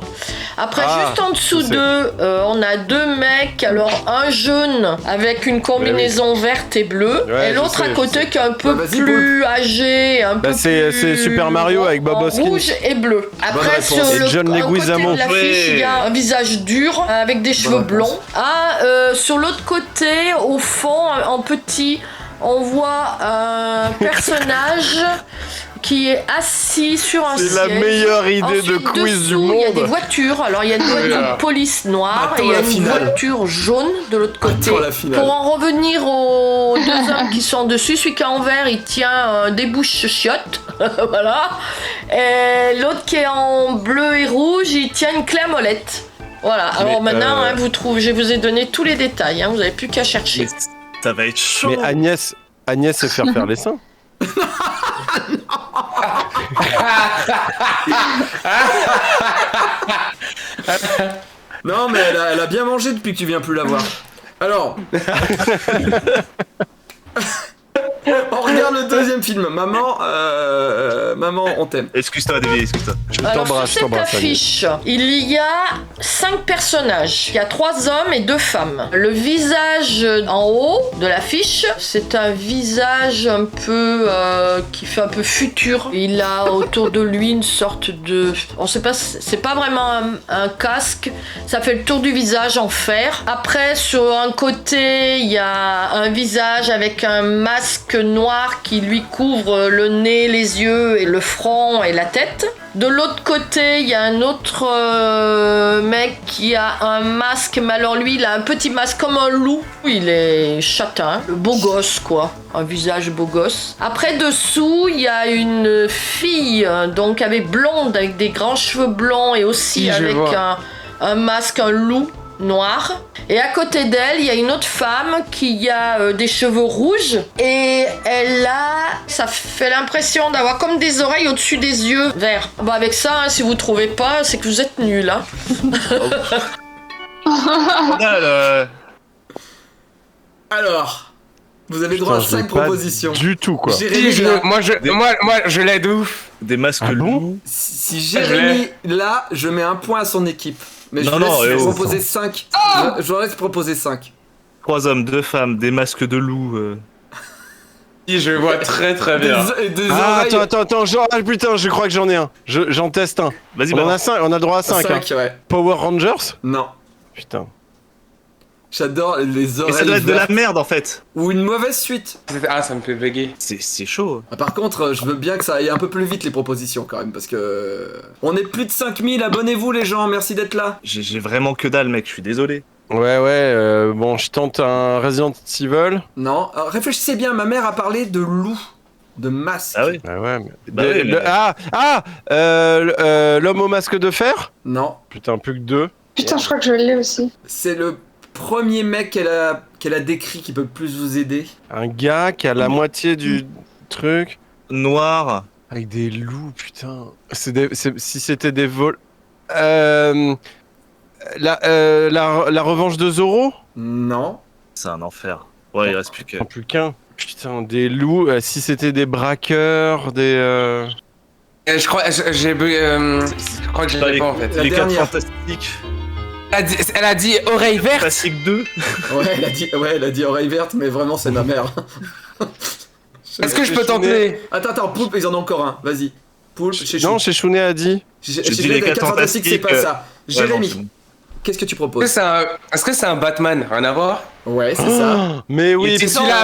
Après, Ah, juste en dessous je sais. d'eux, on a deux mecs. Alors, un jeune avec une combinaison verte et bleue, Ouais, et je l'autre sais, à côté je qui est un peu Bah, vas-y, plus âgé, un peu c'est plus Super Mario avec Bob en Hoskins. rouge et bleu. Après, réponse. sur Et le John un côté Leguizamo. de l'affiche, il y a un visage dur avec des cheveux réponse. blonds. Sur l'autre côté, au fond, en petit, on voit un personnage qui est assis sur un siège. C'est la meilleure idée de Ensuite, quiz du dessous, il y a des monde. voitures. Alors, il y a une voiture de police noire Attends et il y a la une finale. voiture jaune de l'autre côté. Attends la finale. Pour en revenir aux deux hommes qui sont dessus, celui qui est en vert, il tient des bouches-chiottes. Voilà. Et l'autre qui est en bleu et rouge, il tient une clé à molette. Voilà. Alors maintenant, je vous ai donné tous les détails. Vous n'avez plus qu'à chercher. Mais ça va être chaud. Mais Agnès sait faire les seins. Non, mais elle a bien mangé depuis que tu viens plus la voir. Alors. On regarde le deuxième film. Maman, on t'aime. Excuse-toi, Davy, excuse-toi. Alors, sur t'embrasse, cette Agnès. affiche, il y a 5 personnages. Il y a 3 hommes et 2 femmes. Le visage en haut de l'affiche, c'est un visage un peu qui fait un peu futur. Il a autour de lui une sorte de... On sait pas, c'est pas vraiment un casque. Ça fait le tour du visage en fer. Après, sur un côté, il y a un visage avec un masque noir qui lui couvre le nez, les yeux et le front et la tête. De l'autre côté, il y a un autre mec qui a un masque, mais alors lui, il a un petit masque comme un loup. Il est châtain, beau gosse quoi, un visage beau gosse. Après, dessous, il y a une fille, donc avec blonde, avec des grands cheveux blonds et aussi Si, je avec vois. un masque, un loup noir. Et à côté d'elle, il y a une autre femme qui a des cheveux rouges et ça fait l'impression d'avoir comme des oreilles au-dessus des yeux verts. Bah avec ça, si vous trouvez pas, c'est que vous êtes nuls. Alors, vous avez droit à Putain, je l'ai 5 pas propositions. Du tout quoi. Jérémy, Si, là. moi, je l'aide ouf. Des masques Ah bon loups. Si Jérémy, là, je mets un point à son équipe. Mais je Non, vous non, laisse oh, proposer 5. Je vous laisse proposer 5. 3 hommes, 2 femmes, des masques de loup. Si, je vois très très bien. Des Ah, oreilles. attends, putain, je crois que j'en ai un. J'en teste un. Vas-y, On en a balance. 5, on a le droit à 5. 5, ouais. Power Rangers. Non. Putain. J'adore les Mais oreilles ça doit être de la vertes. merde en fait. Ou une mauvaise suite. Ah, ça me fait bugger. C'est chaud. Ah, par contre, je veux bien que ça aille un peu plus vite les propositions quand même, parce que... On est plus de 5000, abonnez-vous les gens, merci d'être là. J'ai vraiment que dalle, mec, je suis désolé. Ouais, bon, je tente un Resident Evil. Non, alors, réfléchissez bien, ma mère a parlé de loup, de masque. Ah oui. Ah ouais, mais... Bah oui, mais- L'homme au masque de fer. Non, Putain, plus que 2. Putain, je crois que je l'ai aussi. c'est le premier mec qu'elle a décrit qui peut plus vous aider. Un gars qui a la moitié du truc. noir. Avec des loups, putain. Si c'était des vols... la revanche de Zorro? Non. C'est un enfer. Ouais, il reste plus que. Plus qu'un. Putain, des loups. Si c'était des braqueurs, des... Je crois que j'ai pas en fait. Les 4 dernière. fantastiques. Elle a dit oreille verte. Fantastique 2. Ouais, elle a dit oreille verte, mais vraiment, c'est ma mère. Est-ce que je peux tenter? Attends, Poulpe, ils en ont encore un. Vas-y. Poulpe, chez Non, chez Chounet a dit. Chez dis les 4 fantastiques, c'est pas ça. Jérémy, Ouais, non, qu'est-ce que tu proposes? Est-ce que c'est un Batman? Rien à voir? Ouais, c'est ça. Mais oui, C'est celui-là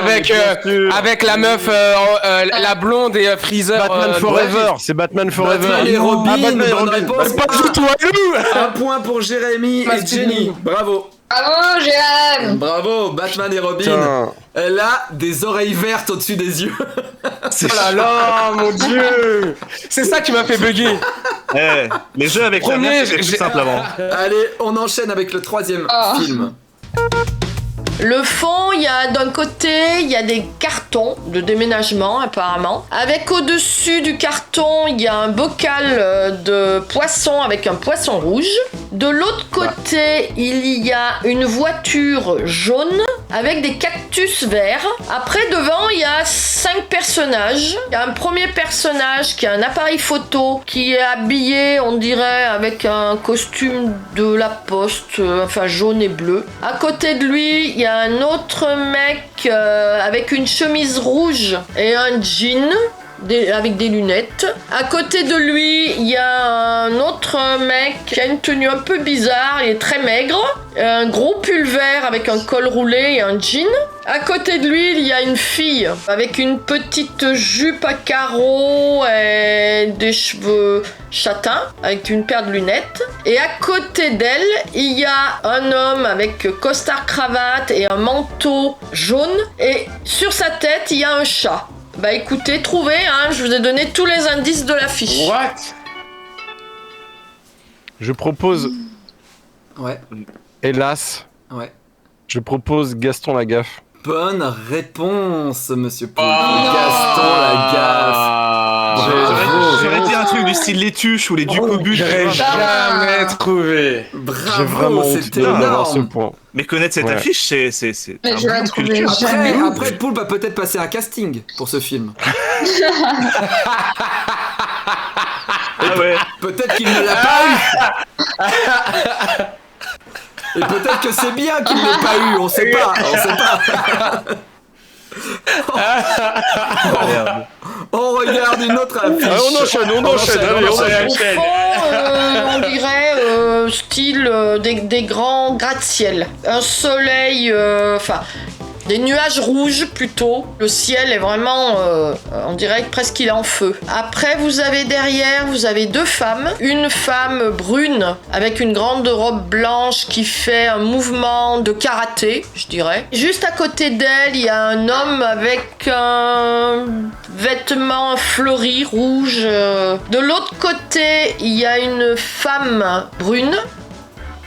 avec la meuf, la blonde et Freezer. Batman Forever, c'est Batman Forever. Batman et Robin, bonne réponse. Pas du tout à nous. Un point pour Jérémy et Jenny. Bravo. Bravo, Jérém. Bravo, Batman et Robin. Putain. Elle a des oreilles vertes au-dessus des yeux. Oh là là, mon dieu! C'est ça qui m'a fait bugger. Eh, les jeux avec la mère, c'était plus simple avant. Allez, on enchaîne avec le troisième film. Le fond, il y a d'un côté, il y a des cartons de déménagement apparemment. Avec au-dessus du carton, il y a un bocal de poisson avec un poisson rouge. De l'autre côté, il y a une voiture jaune avec des cactus verts. Après, devant, il y a 5 personnages. Il y a un premier personnage qui a un appareil photo, qui est habillé, on dirait, avec un costume de la poste, enfin jaune et bleu. À côté de lui, il y a un autre mec avec une chemise rouge et un jean. Avec des lunettes. À côté de lui, il y a un autre mec qui a une tenue un peu bizarre, il est très maigre, un gros pull vert avec un col roulé et un jean. À côté de lui, il y a une fille avec une petite jupe à carreaux et des cheveux châtains avec une paire de lunettes. Et à côté d'elle, il y a un homme avec costard cravate et un manteau jaune. Et sur sa tête, il y a un chat. Bah écoutez, trouvez, hein, je vous ai donné tous les indices de l'affiche. What? Je propose, Ouais, hélas, ouais. je propose Gaston Lagaffe. Bonne réponse, monsieur Poulpe. Gaston Lagaffe. J'aurais dit un truc du style les tuches ou les ducobus. J'aurais jamais trouvé. J'ai Bravo, vraiment honte c'était d'avoir ce énorme. point. Mais connaître cette Ouais. affiche, c'est Mais un je l'ai bout de trouvé culture. jamais. Après, Poulpe va peut-être passer un casting pour ce film. Ah ouais. Peut-être qu'il ne l'a pas eu. Et peut-être que c'est bien qu'il ne l'ait pas eu, on sait pas. Merde. On regarde une autre affiche. Ah, on enchaîne, allez, on Au enchaîne. fond, on dirait style des grands gratte-ciel. Un soleil, enfin des nuages rouges plutôt. Le ciel est vraiment, on dirait presque qu'il est en feu. Après, vous avez derrière, vous avez 2 femmes. Une femme brune avec une grande robe blanche qui fait un mouvement de karaté, je dirais. Juste à côté d'elle, il y a un homme avec un vêtement fleuri rouge. De l'autre côté, il y a une femme brune.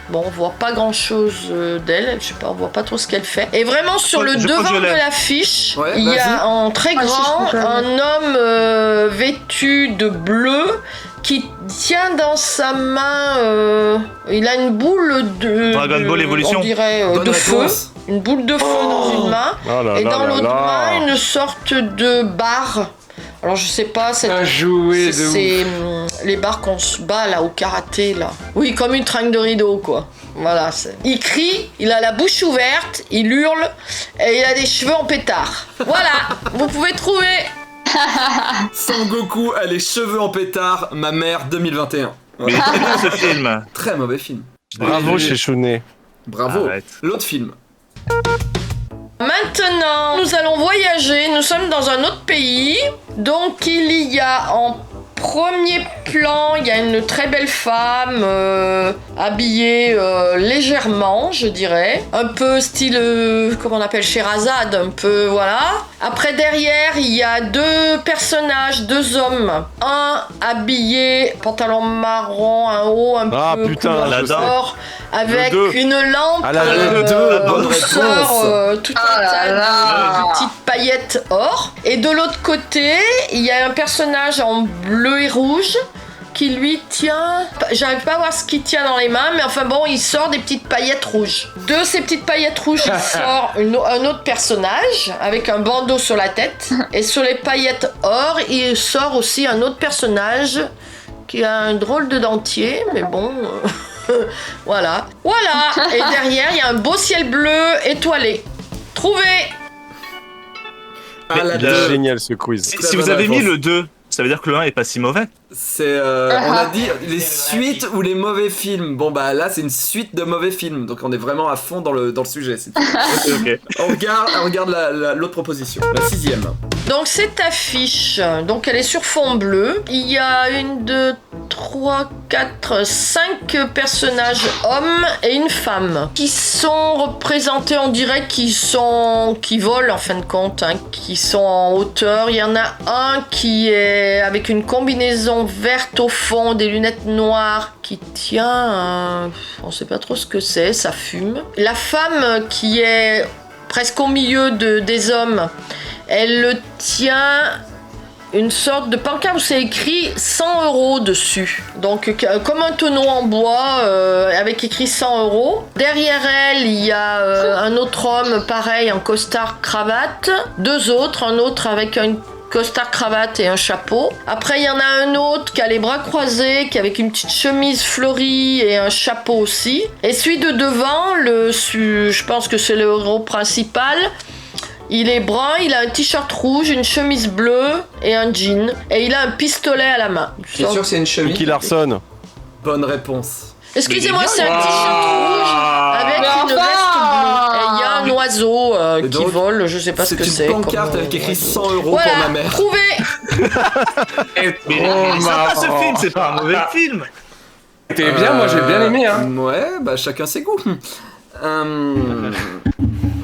Bon, on voit pas grand chose d'elle, je sais pas, on voit pas trop ce qu'elle fait. Et vraiment sur le Je crois devant que je de l'ai. l'affiche, Ouais, il y vas-y. a en très Ah, si, je grand crois que je un homme vêtu de bleu qui tient dans sa main, il a une boule de Dragon Ball Evolution. on dirait Bonne de réponse. feu, une boule de feu dans une main Oh là et là dans là l'autre là. main une sorte de barre. Alors je sais pas, Un jouet de c'est ouf. les barres qu'on se bat là au karaté là. Oui, comme une tringle de rideau quoi. Voilà, il crie, il a la bouche ouverte, il hurle et il a des cheveux en pétard. Voilà, vous pouvez trouver. Son Goku a les cheveux en pétard, ma mère 2021. Mais il est très bien ce film. Très mauvais film. Bravo chez Chounet. Bravo. Arrête. L'autre film. Maintenant, nous allons voyager, nous sommes dans un autre pays. Donc il y a en premier plan, il y a une très belle femme habillée légèrement, je dirais. Un peu style, comment on appelle, Sherazade, un peu, voilà. Après, derrière, il y a 2 personnages, 2 hommes. Un habillé, pantalon marron, un haut un Ah, peu putain, couleur Aladdin. or, avec Le deux. une lampe Aladdin. Le deux, bonne douceur, réponse. tout Ah un là tas là. de petites paillettes or. Et de l'autre côté, il y a un personnage en bleu et rouge qui lui tient... J'arrive pas à voir ce qu'il tient dans les mains, mais enfin bon, il sort des petites paillettes rouges. De ces petites paillettes rouges, il sort un autre personnage avec un bandeau sur la tête. Et sur les paillettes or, il sort aussi un autre personnage qui a un drôle de dentier, mais bon... Voilà. Et derrière, il y a un beau ciel bleu étoilé. Trouvé. Ah, la Il est deux. génial ce quiz. Si vous avez mis le 2, ça veut dire que le 1 est pas si mauvais. C'est, on a dit les suites ou les mauvais films. Bon bah là c'est une suite de mauvais films, donc on est vraiment à fond dans le sujet. Ok. On regarde l'autre proposition, la 6ème. Donc cette affiche, donc elle est sur fond bleu. Il y a 1, 2, 3, 4, 5 personnages hommes et une femme qui sont représentés, on dirait qui volent en fin de compte, hein, qui sont en hauteur. Il y en a un qui est avec une combinaison verte au fond, des lunettes noires, qui tient, on sait pas trop ce que c'est, ça fume. La femme qui est presque au milieu des hommes, elle le tient une sorte de pancarte où c'est écrit 100 € dessus. Donc comme un tonneau en bois avec écrit 100 €. Derrière elle, il y a un autre homme pareil en costard cravate. 2 autres, un autre avec un costard cravate et un chapeau. Après il y en a un autre qui a les bras croisés, qui est avec une petite chemise fleurie et un chapeau aussi. Et celui de devant, je pense que c'est le héros principal. Il est brun, il a un t-shirt rouge, une chemise bleue et un jean. Et il a un pistolet à la main. T'es sûr que c'est une chemise? Nicky Larson. Bonne réponse. Excusez-moi, c'est un t-shirt rouge avec une veste bleue. Et il y a un oiseau qui donc, vole, je sais pas ce que c'est. C'est une pancarte avec écrit 100 € Voilà, pour ma mère. trouvé. Mais il est sympa ce film, c'est pas un mauvais film. T'es bien, moi j'ai bien aimé, hein. Ouais, bah chacun ses goûts.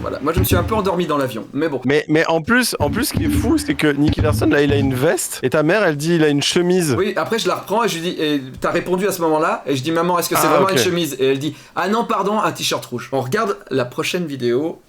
Voilà, moi je me suis un peu endormi dans l'avion, mais bon. Mais en plus, ce qui est fou, c'est que Nicky Larson, là, il a une veste, et ta mère, elle dit, il a une chemise. Oui, après je la reprends et je lui dis, et t'as répondu à ce moment-là, et je dis, maman, est-ce que c'est vraiment ok. une chemise? Et elle dit, ah non, pardon, un t-shirt rouge. On regarde la prochaine vidéo.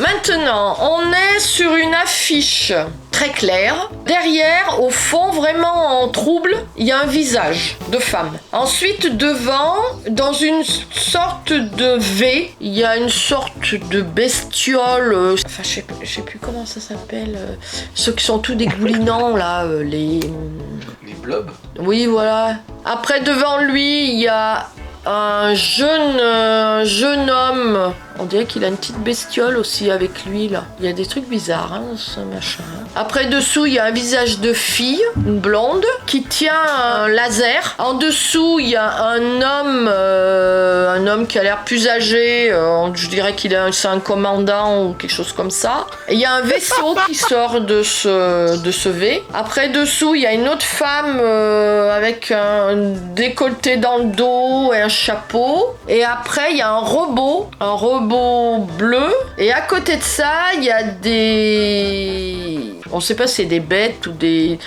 Maintenant, on est sur une affiche très claire. Derrière, au fond, vraiment en trouble, il y a un visage de femme. Ensuite, devant, dans une sorte de V, il y a une sorte de bestiole. Enfin, je sais plus comment ça s'appelle. Ceux qui sont tout dégoulinants, là, les blobs. Oui, voilà. Après, devant lui, il y a un jeune homme. On dirait qu'il a une petite bestiole aussi avec lui, là. Il y a des trucs bizarres, hein, dans ce machin. Après, dessous, il y a un visage de fille, une blonde, qui tient un laser. En dessous, il y a un homme qui a l'air plus âgé. Je dirais c'est un commandant ou quelque chose comme ça. Et il y a un vaisseau qui sort de ce V. Après, dessous, il y a une autre femme avec un décolleté dans le dos et un chapeau. Et après, il y a un robot bleu. Et à côté de ça, il y a on sait pas si c'est des bêtes ou des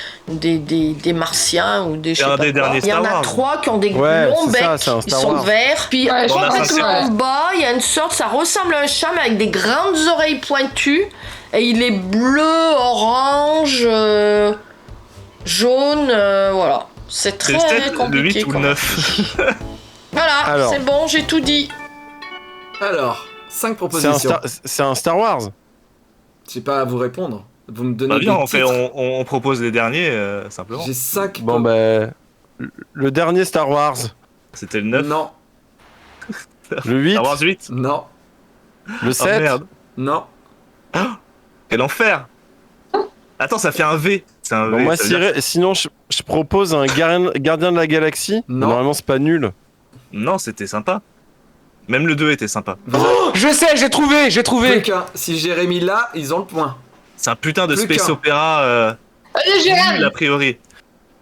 martiens ou des... C'est un des derniers Il y en Star a Wars. 3 qui ont des Ouais, longs c'est becs. ça, c'est un Ils Star sont Wars. verts. Puis Ouais, complètement en bas, il y a une sorte... Ça ressemble à un chat mais avec des grandes oreilles pointues. Et il est bleu, orange, jaune, voilà. C'est C'est très peut-être le compliqué. 8 ou le comme 9. Voilà, Alors. c'est bon, j'ai tout dit. Alors, 5 C'est propositions. un Star Wars. J'ai pas à vous répondre. Vous me donnez Bah, viens, des titres. on propose les derniers, simplement. J'ai 5. Bon, bah. Le dernier Star Wars. C'était le 9. Non, Le 8. Star Wars 8. non, Le Oh 7. merde. non. Quel enfer. Attends, ça fait un V. C'est un Bon, V. moi, ça veut dire- sinon, je propose un gardien de la galaxie. Non. Normalement, c'est pas nul. Non, c'était sympa. Même le 2 était sympa. Oh, je sais, j'ai trouvé. Plus qu'un. Si Jérémy là, ils ont le point. C'est un putain de Plus space qu'un. opéra Allez, Jérémy. nul a priori.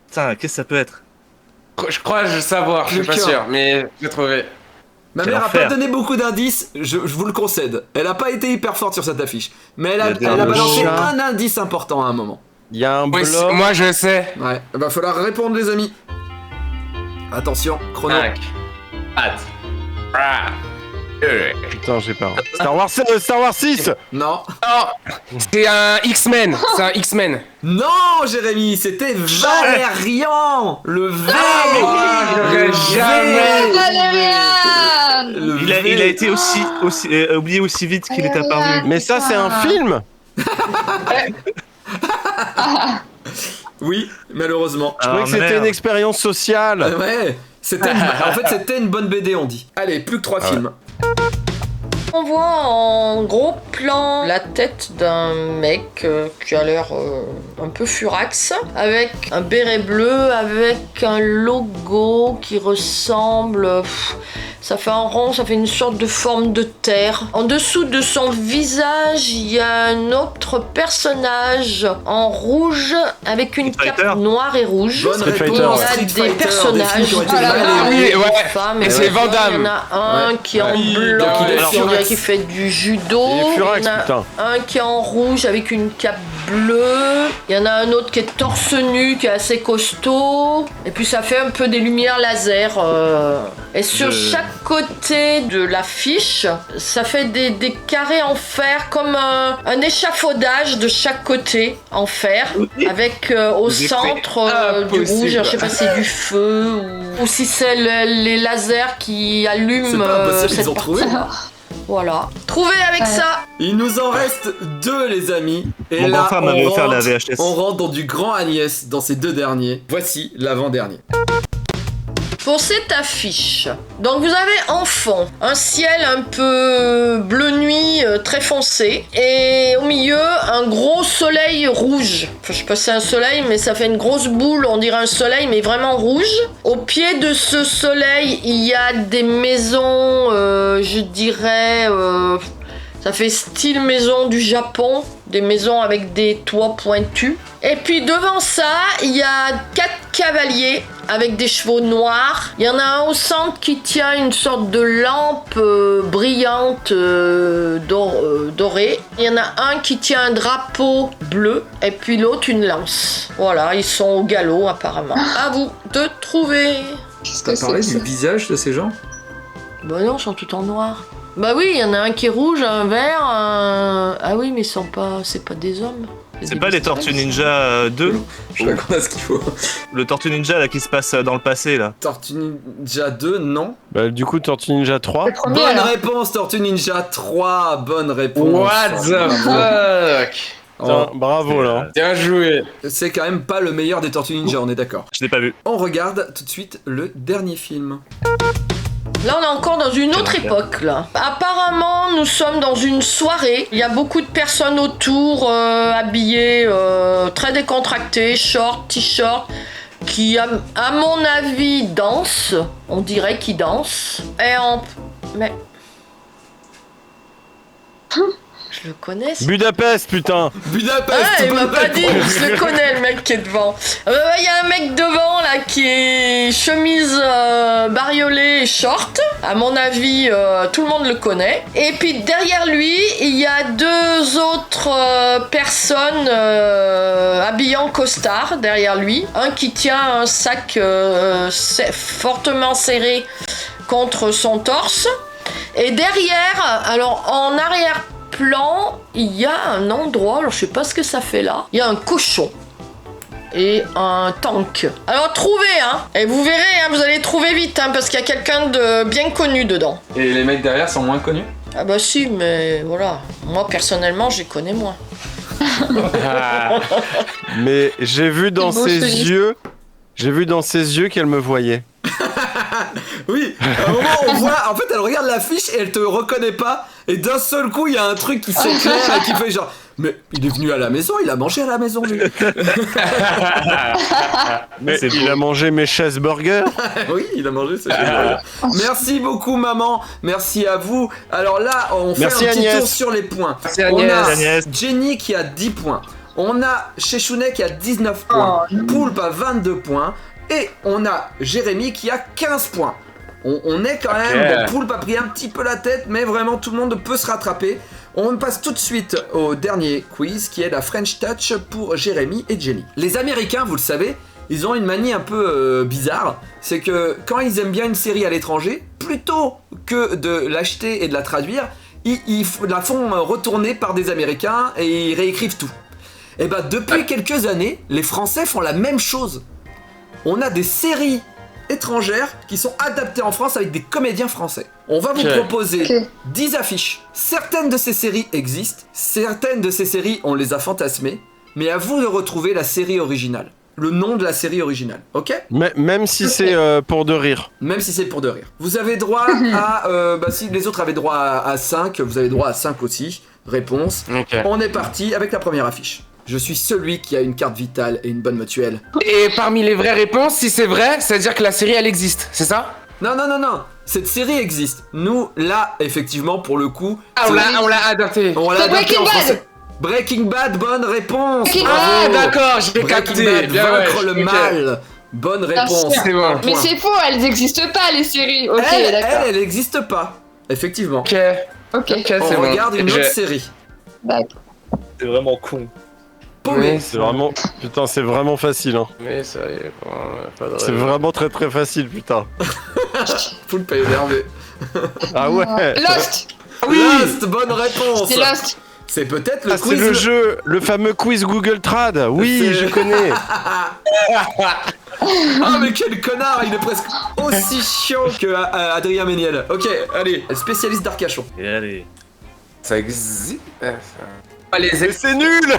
Putain, qu'est-ce que ça peut être? Je crois que je savoir, je suis pas Plus qu'un. sûr, mais j'ai trouvé. Ma Quel mère a enfer. pas donné beaucoup d'indices, je vous le concède. Elle a pas été hyper forte sur cette affiche. Mais elle Il y a a des balancé chats. un indice important à un moment. Il y a un Oui, bloc. moi je sais. Ouais, va falloir répondre les amis. Attention, chrono. 5, 4, 3, Putain, j'ai peur. Star Wars 6. Non. Oh, c'est un X-Men. C'est un X-Men. Non, Jérémy, c'était Valérian. Le V. j'aurais jamais. Valérian. Il a été aussi oublié aussi vite qu'il est apparu. Mais ça, c'est un film. Oui, malheureusement. Je croyais que c'était une expérience sociale. Ouais, en fait c'était une bonne BD on dit. Allez, plus que 3 films. On voit en gros plan la tête d'un mec qui a l'air un peu furax, avec un béret bleu, avec un logo qui ressemble... ça fait un rond, ça fait une sorte de forme de terre. En dessous de son visage, il y a un autre personnage en rouge avec une cape noire et rouge. Bonne Street réponse. Fighter, Il y a Street des Fighter, personnages, des films qui ont été voilà, mal oui, aimés. ouais. des femmes, Et c'est Van Il y Damme. en a un qui est en Oui, blanc, donc il est on dirait furax. qu'il fait du judo. Il est furax, Il y en a putain. un qui est en rouge avec une cape bleue. Il y en a un autre qui est torse nu, qui est assez costaud. Et puis ça fait un peu des lumières laser. Et sur chaque côté de l'affiche, ça fait des carrés en fer, comme un échafaudage de chaque côté en fer, avec au centre du impossible. rouge. Je sais pas si c'est du feu ou si c'est les lasers qui C'est allument pas impossible, cette ils ont trouvé. partie. Voilà. Trouvez avec ça. Il nous en reste 2 les amis. Et Mon là grand-père m'avait offert la VHS. on rentre dans du grand Agnès dans ces 2 derniers. Voici l'avant-dernier. Pour cette affiche, donc vous avez en fond un ciel un peu bleu nuit très foncé et au milieu un gros soleil rouge. Enfin, je sais pas si c'est un soleil, mais ça fait une grosse boule, on dirait un soleil mais vraiment rouge. Au pied de ce soleil, il y a des maisons, je dirais, ça fait style maison du Japon, des maisons avec des toits pointus. Et puis devant ça, il y a 4 cavaliers avec des chevaux noirs. Il y en a un au centre qui tient une sorte de lampe brillante dorée. Il y en a un qui tient un drapeau bleu et puis l'autre une lance. Voilà, ils sont au galop apparemment. À vous de trouver. Qu'est-ce que c'est que ça? visage de ces gens? Bah non, ils sont tous en noir. Bah oui, il y en a un qui est rouge, un vert, un... Ah oui, mais ils sont pas... c'est pas des hommes. C'est pas les Tortues Ninja 2? Je crois qu'on a ce qu'il faut. Le Tortue Ninja là qui se passe dans le passé là. Tortue Ninja 2, non. Bah, du coup, Tortue Ninja 3. Le premier, Bonne alors. réponse, Tortue Ninja 3. Bonne réponse. What the fuck? Putain, bravo là. Bien joué. C'est quand même pas le meilleur des Tortues Ninja, on est d'accord. Je l'ai pas vu. On regarde tout de suite le dernier film. Là, on est encore dans une autre époque, là. Apparemment, nous sommes dans une soirée. Il y a beaucoup de personnes autour, habillées très décontractées, shorts, t-shirts, qui, à mon avis, dansent. On dirait qu'ils dansent. Mais... Je le connais, Budapest, putain. Budapest. Ah, il m'a bonne pas dit, réponse. je le connais le mec qui est devant. Il y a un mec devant là qui est chemise bariolée et short. À mon avis, tout le monde le connaît. Et puis derrière lui, il y a 2 autres personnes habillées en costard derrière lui. Un qui tient un sac fortement serré contre son torse. Et derrière, alors en arrière-plan, il y a un endroit, alors je sais pas ce que ça fait là. Il y a un cochon et un tank. Alors trouvez, hein. Et vous verrez, hein, vous allez trouver vite, hein, parce qu'il y a quelqu'un de bien connu dedans. Et les mecs derrière sont moins connus? Ah bah si, mais voilà. Moi personnellement, je les connais moins. Mais j'ai vu dans C'est beau, ses ce livre. yeux. J'ai vu dans ses yeux qu'elle me voyait. Oui, à un moment on voit, en fait elle regarde l'affiche et elle te reconnaît pas. Et d'un seul coup il y a un truc qui s'éclaire et qui fait genre... Mais il est venu à la maison, il a mangé à la maison lui. Mais il a mangé mes chaises burgers. Oui, il a mangé ses choses. Merci beaucoup maman, merci à vous. Alors là, on fait Merci, un petit Agnès. tour sur les points. Merci, On Agnès. a Agnès. Jenny qui a 10 points. On a Chechounet qui a 19 points. Poulpe a 22 points. Et on a Jérémy qui a 15 points. On est quand même... Bon, Poulpe a pris un petit peu la tête, mais vraiment tout le monde peut se rattraper. On passe tout de suite au dernier quiz qui est la French Touch pour Jérémy et Jenny. Les Américains, vous le savez, ils ont une manie un peu bizarre. C'est que quand ils aiment bien une série à l'étranger, plus plutôt que de l'acheter et de la traduire, ils la font retourner par des Américains et ils réécrivent tout. Et bah depuis quelques années, les Français font la même chose. On a des séries étrangères qui sont adaptées en France avec des comédiens français. On va vous proposer 10 affiches. Certaines de ces séries existent, certaines de ces séries on les a fantasmées, mais à vous de retrouver la série originale. Le nom de la série originale, ok? Même si c'est pour de rire. Même si c'est pour de rire. Vous avez droit à... si les autres avaient droit à 5, vous avez droit à 5 aussi. Réponse. Ok. On est parti avec la première affiche. Je suis celui qui a une carte vitale et une bonne mutuelle. Et parmi les vraies réponses, si c'est vrai, ça veut dire que la série elle existe, c'est ça? Non. Cette série existe. Nous, là, effectivement, pour le coup... Ah, on l'a adapté. On l'a C'est adapté Breaking en Bad. français. Breaking Bad, bonne réponse. Ah, Bravo. d'accord, j'ai Breaking capté. Bad, Bien, vaincre ouais, le ok. mal. Bonne réponse. sûr. C'est bon. Mais c'est faux, elles n'existent pas les séries. Ok, d'accord. Elle n'existe pas. Effectivement. Ok, Ok. c'est On bon. regarde une autre série. D'accord. C'est vraiment con. Oui, C'est vraiment... Putain, c'est vraiment facile, hein. Mais ça y est, pas de C'est vraiment très très facile, putain. Poulpe est énervé. Ah ouais. Lost. Lost, bonne réponse. C'est Lost. C'est peut-être le Ah, c'est quiz. le jeu, le fameux quiz Google Trad. Oui, C'est- je connais. Ah mais quel connard, il est presque aussi chiant que Adrien Méniel. Ok, allez, spécialiste d'Arcachon. Et allez. Ça existe. Ah, les Mais c'est nul.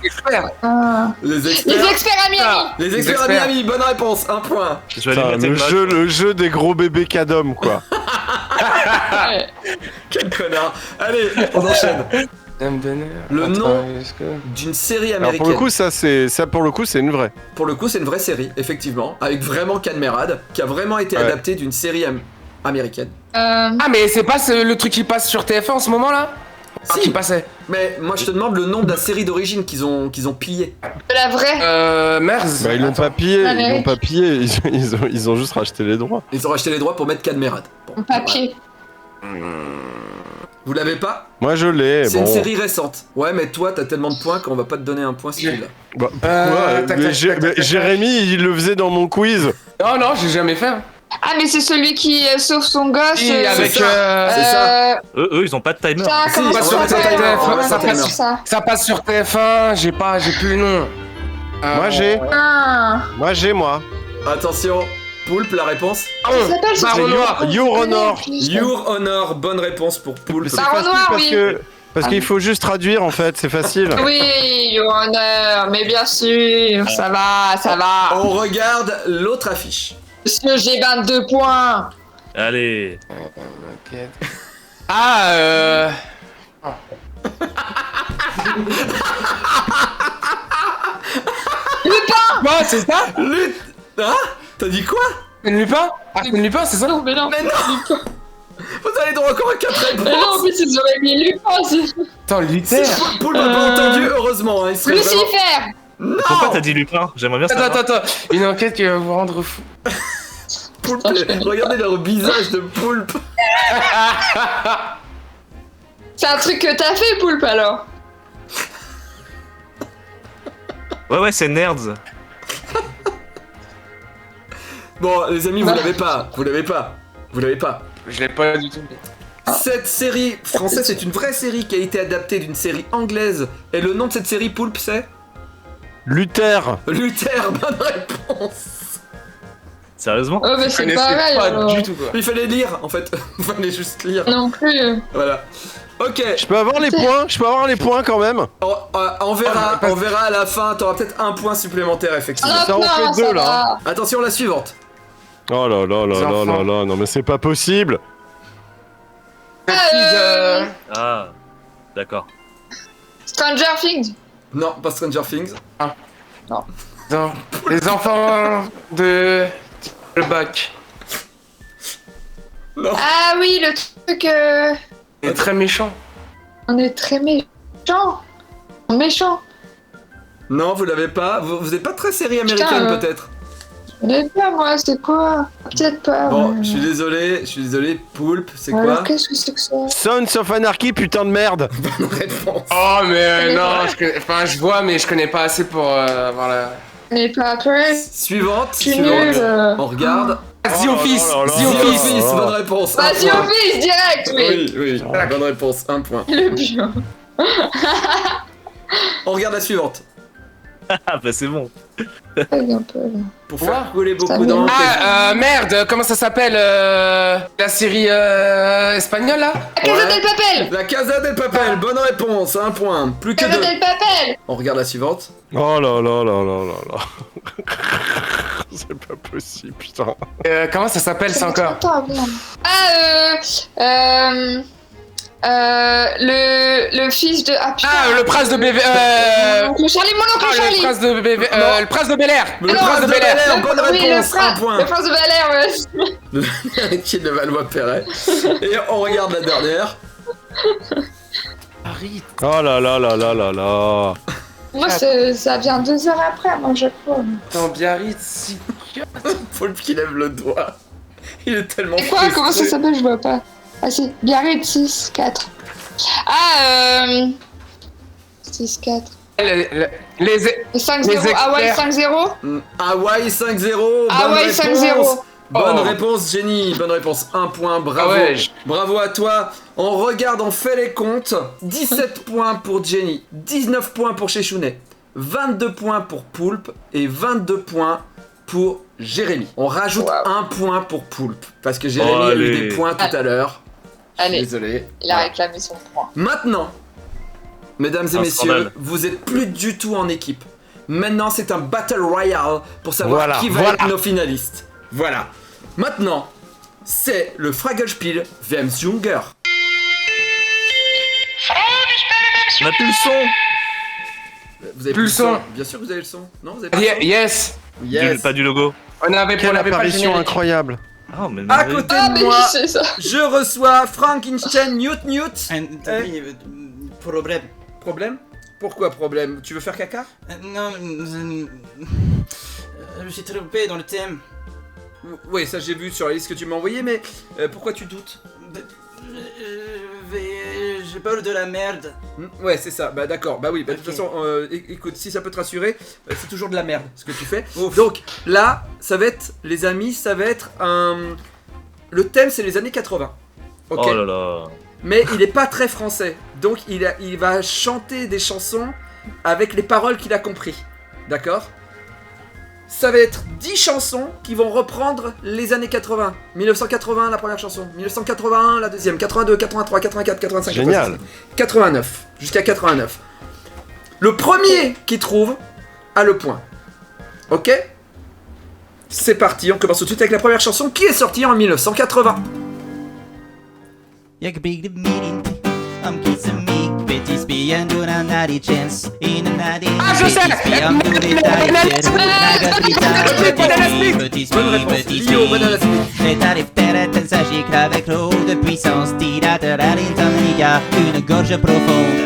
experts. Ah. Les Les experts. experts à Miami. Les experts à Miami, bonne réponse, 1 point. Je vais Putain, aller mettre le jeu des gros bébés cadom, quoi. Ouais. Quel connard. Allez, on enchaîne. Dame d'honneur. Le Attends, nom est-ce que- d'une série Alors américaine. pour le coup, c'est une vraie. Pour le coup, c'est une vraie série, effectivement, avec vraiment Cadmerade, qui a vraiment été Ouais. adaptée d'une série américaine. Ah, mais c'est pas le truc qui passe sur TF1 en ce moment là? Si. Qui passait? Mais moi, je te demande le nom de la série d'origine qu'ils ont pillé. De la vraie. Mers. Bah ils l'ont pas pillé, Allez. ils l'ont pas pillé, ils ont juste racheté les droits. Ils ont racheté les droits pour mettre Cadmerade. Bon, Papier. Vous l'avez pas? Moi je l'ai, C'est bon. une série récente. Ouais, mais toi, t'as tellement de points qu'on va pas te donner un point si tu l'as. Bah, pourquoi tac, Mais tac, Jé- tac, tac, tac. Jérémy, il le faisait dans mon quiz. Non, j'ai jamais fait. Ah, mais c'est celui qui sauve son gosse. Si, avec. c'est ça. C'est ça. Eux, ils ont pas de timer. Putain, Si, comment on ça va mettre un s'appelle timer, on va Ouais, mettre un c'est timer. ça. Ça passe sur TF1, j'ai plus le nom. Moi j'ai, Ah. moi. Attention, Poulpe, la réponse. Ça s'appelle ce Baron truc. Noir. Your Honor. Your Honor, bonne réponse pour Poulpe. C'est Baron facile Noir, parce oui. que parce qu'il faut juste traduire en fait, c'est facile. Oui, Your Honor, mais bien sûr, ça va. On regarde l'autre affiche. Monsieur, j'ai 22 points. Allez. Ah, Lupin. C'est ça? Ah, t'as dit quoi? Arsène Lupin? Arsène Lupin, c'est ça? Non, mais non. Mais non. Vous avez droit encore à 4 Mais non, en réponses. plus, ils auraient mis Lupin. Attends, Luther. Si Poulpe n'a pas entendu, heureusement. Hein, il serait vraiment... Lucifer. Pourquoi t'as dit Lupin? J'aimerais bien savoir. Attends. Une enquête qui va vous rendre fou. Poulpe, regardez leur visage de Poulpe. C'est un truc que t'as fait, Poulpe, alors. Ouais, c'est Nerds. Bon, les amis, vous l'avez pas. Vous l'avez pas. Je l'ai pas du tout. Cette série française, c'est une vraie série qui a été adaptée d'une série anglaise. Et le nom de cette série, Poulpe, c'est Luther. Luther, bonne réponse. Sérieusement? Oh, mais Je c'est connaissais pareil, pas alors. du tout quoi. Il fallait lire, en fait. Il fallait juste lire. Non plus. Voilà. Ok, Je peux avoir les points quand même. on verra à la fin. T'auras peut-être un point supplémentaire, effectivement. Ça en fait deux, là. Attention, la suivante. Oh là là là Les là enfants. là là, non mais c'est pas possible. Ah. D'accord. Stranger Things. Non, pas Stranger Things. Non. Les enfants de le bac. Non. Ah oui, le truc. Il est très méchant. On est très méchant. Méchant. Non, vous l'avez pas. Vous êtes pas très série américaine, Putain, peut-être. Je sais pas, moi, c'est quoi? Peut-être pas. Bon, mais- je suis désolé. Poulpe, c'est Alors, quoi? qu'est-ce que c'est que ça? Sons of Anarchy, putain de merde. Bonne réponse. Oh mais C'est non, vrai. enfin je vois mais je connais pas assez pour avoir la... On est pas après. Suivante. Je suis nulle. On regarde. The Office. The Office, bonne réponse. Bah, un The point. Office, direct, oui. Oui, bonne réponse, 1 point. Le bio. On regarde la suivante. Ah bah c'est bon. Un peu, là. Pour faire couler beaucoup Ça d'encre. Merde, comment ça s'appelle la série espagnole là? La Casa del Papel. La Casa del Papel, bonne réponse, 1 point. Plus que Casa 2. del Papel. On regarde la suivante. Oh là là là là là là. C'est pas possible, putain. Comment ça s'appelle ça encore? Attends, merde. Le fils de... Ah, putain. Ah, le prince de BV. Mon Charlie, mon oncle Charlie. Le prince de BV. Le prince de Bel Air. Le prince de Bel Air, bonne Oui, réponse, 1 point. le prince de Bel Air, ouais. Le héritier de Valois-Perret. Et on regarde la dernière. Oh là là là là là là. Moi, ça vient 2 heures après, moi, je crois. Attends, Biarritz. Paul qui lève le doigt. Il est tellement Et quoi? frustré. Comment ça s'appelle? Je vois pas. Ah si, Biarritz 6, 4. Ah, 6, 4. Les 5-0, Hawaii 5-0. Hawaii 5-0. Hawaii 5-0. Bonne Oh. réponse, Jenny. Bonne réponse. 1 point. Bravo. Ah ouais, Bravo à toi. On regarde, on fait les comptes. 17 points pour Jenny. 19 points pour Chechounet. 22 points pour Poulpe. Et 22 points pour Jérémy. On rajoute 1 point pour Poulpe. Parce que Jérémy a eu Allez. des points tout à l'heure. Allez, Désolé. il a réclamé son point. Maintenant, mesdames et Un messieurs, scandale. vous êtes plus du tout en équipe. Maintenant, c'est un battle royale pour savoir Voilà, qui va voilà. être nos finalistes. Voilà. Maintenant, c'est le Fragelspiel Wem Junger. On a plus le son. Vous avez Plus le son. Bien sûr que vous avez le son. Non, vous avez pas le son Yes. Yes. Pas du logo. On avait Quelle pas le apparition générique. incroyable. Ah mais À côté Ah, de mais moi, c'est ça. je reçois Frankenstein Newt. Problème. Problème? Pourquoi problème? Tu veux faire caca? Non, je me suis trompé dans le thème. Oui, ça j'ai vu sur la liste que tu m'as envoyée, mais pourquoi tu doutes? J'ai peur de la merde. Ouais, c'est ça. Bah d'accord. Bah oui. Bah, de toute façon, écoute, si ça peut te rassurer, c'est toujours de la merde ce que tu fais. Ouf. Donc là, ça va être, les amis, ça va être un. Le thème, c'est les années 80. Ok. Oh là là. Mais il est pas très français. Donc il va chanter des chansons avec les paroles qu'il a compris. D'accord? Ça va être 10 chansons qui vont reprendre les années 80. 1980 la première chanson, 1981 la deuxième, 82, 83, 84, 85, Génial. 89, jusqu'à 89. Le premier qui trouve a le point. Ok? C'est parti, on commence tout de suite avec la première chanson qui est sortie en 1980. Jag byggde min om kissemik Betis bian du na nari chance In a nari je sais. Betis bian du de tari Naga drita Betis Bonne réponse. Lio, Banana Split. Les tarifs terrestres s'agit avec l'eau de puissance Tirateur intamiga Une gorge profonde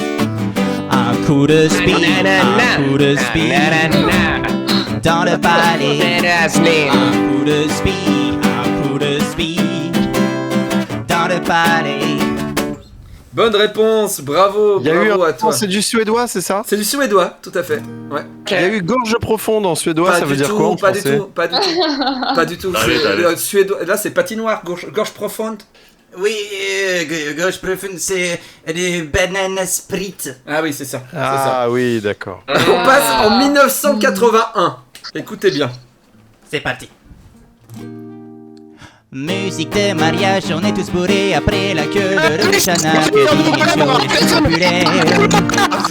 Un coup de speed Un coup de speed Dans le palais Un coup de speed Un coup de speed Dans le palais Bonne réponse, bravo, Il y a eu bravo à toi. C'est du suédois, c'est ça? C'est du suédois, tout à fait. Ouais. Il y a eu gorge profonde en suédois, ça veut dire quoi en pas du français? tout, pas du tout, pas du tout. Allez, C'est, allez. suédois, là c'est patinoire, gorge profonde. Oui, gauche profonde, c'est des bananas sprit. Ah oui, c'est ça. c'est ça. Ah oui, d'accord. On passe en 1981. Écoutez bien. C'est parti. Musique de mariage, on est tous bourrés après la queue de Rochana, que d'émission populaire.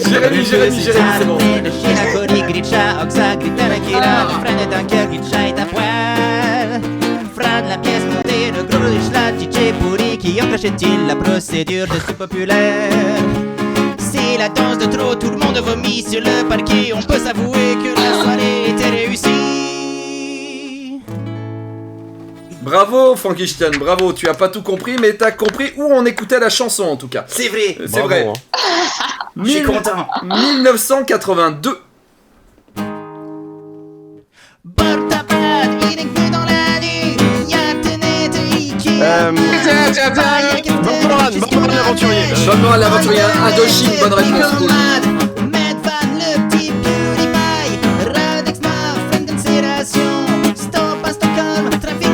Jérémy, c'est bon. Le chien à Cody, Gritcha, Oxa, Gritana, Kira, le frère de Dunker, Gritcha est à poil. Frère de la pièce montée, le gros riche, la DJ pourri, qui enclenche-t-il la procédure de ce populaire? C'est la danse de trop, tout le monde vomit sur le parquet, on peut s'avouer que la soirée était réussie. Bravo Frankenstein, bravo. Tu as pas tout compris, mais t'as compris où on écoutait la chanson en tout cas. C'est vrai. C'est Bravo, vrai. hein. Je suis content. 1982. Portapad, il est venu dans la nuit, y'a Tenet et Ikea. Bamboran l'aventurier. Bonne à l'aventurier, Indochine, bonne réponse. Cool. Medvan, le petit PewDiePie, Radex, ma fin d'insération, Stop à Stockholm, trafic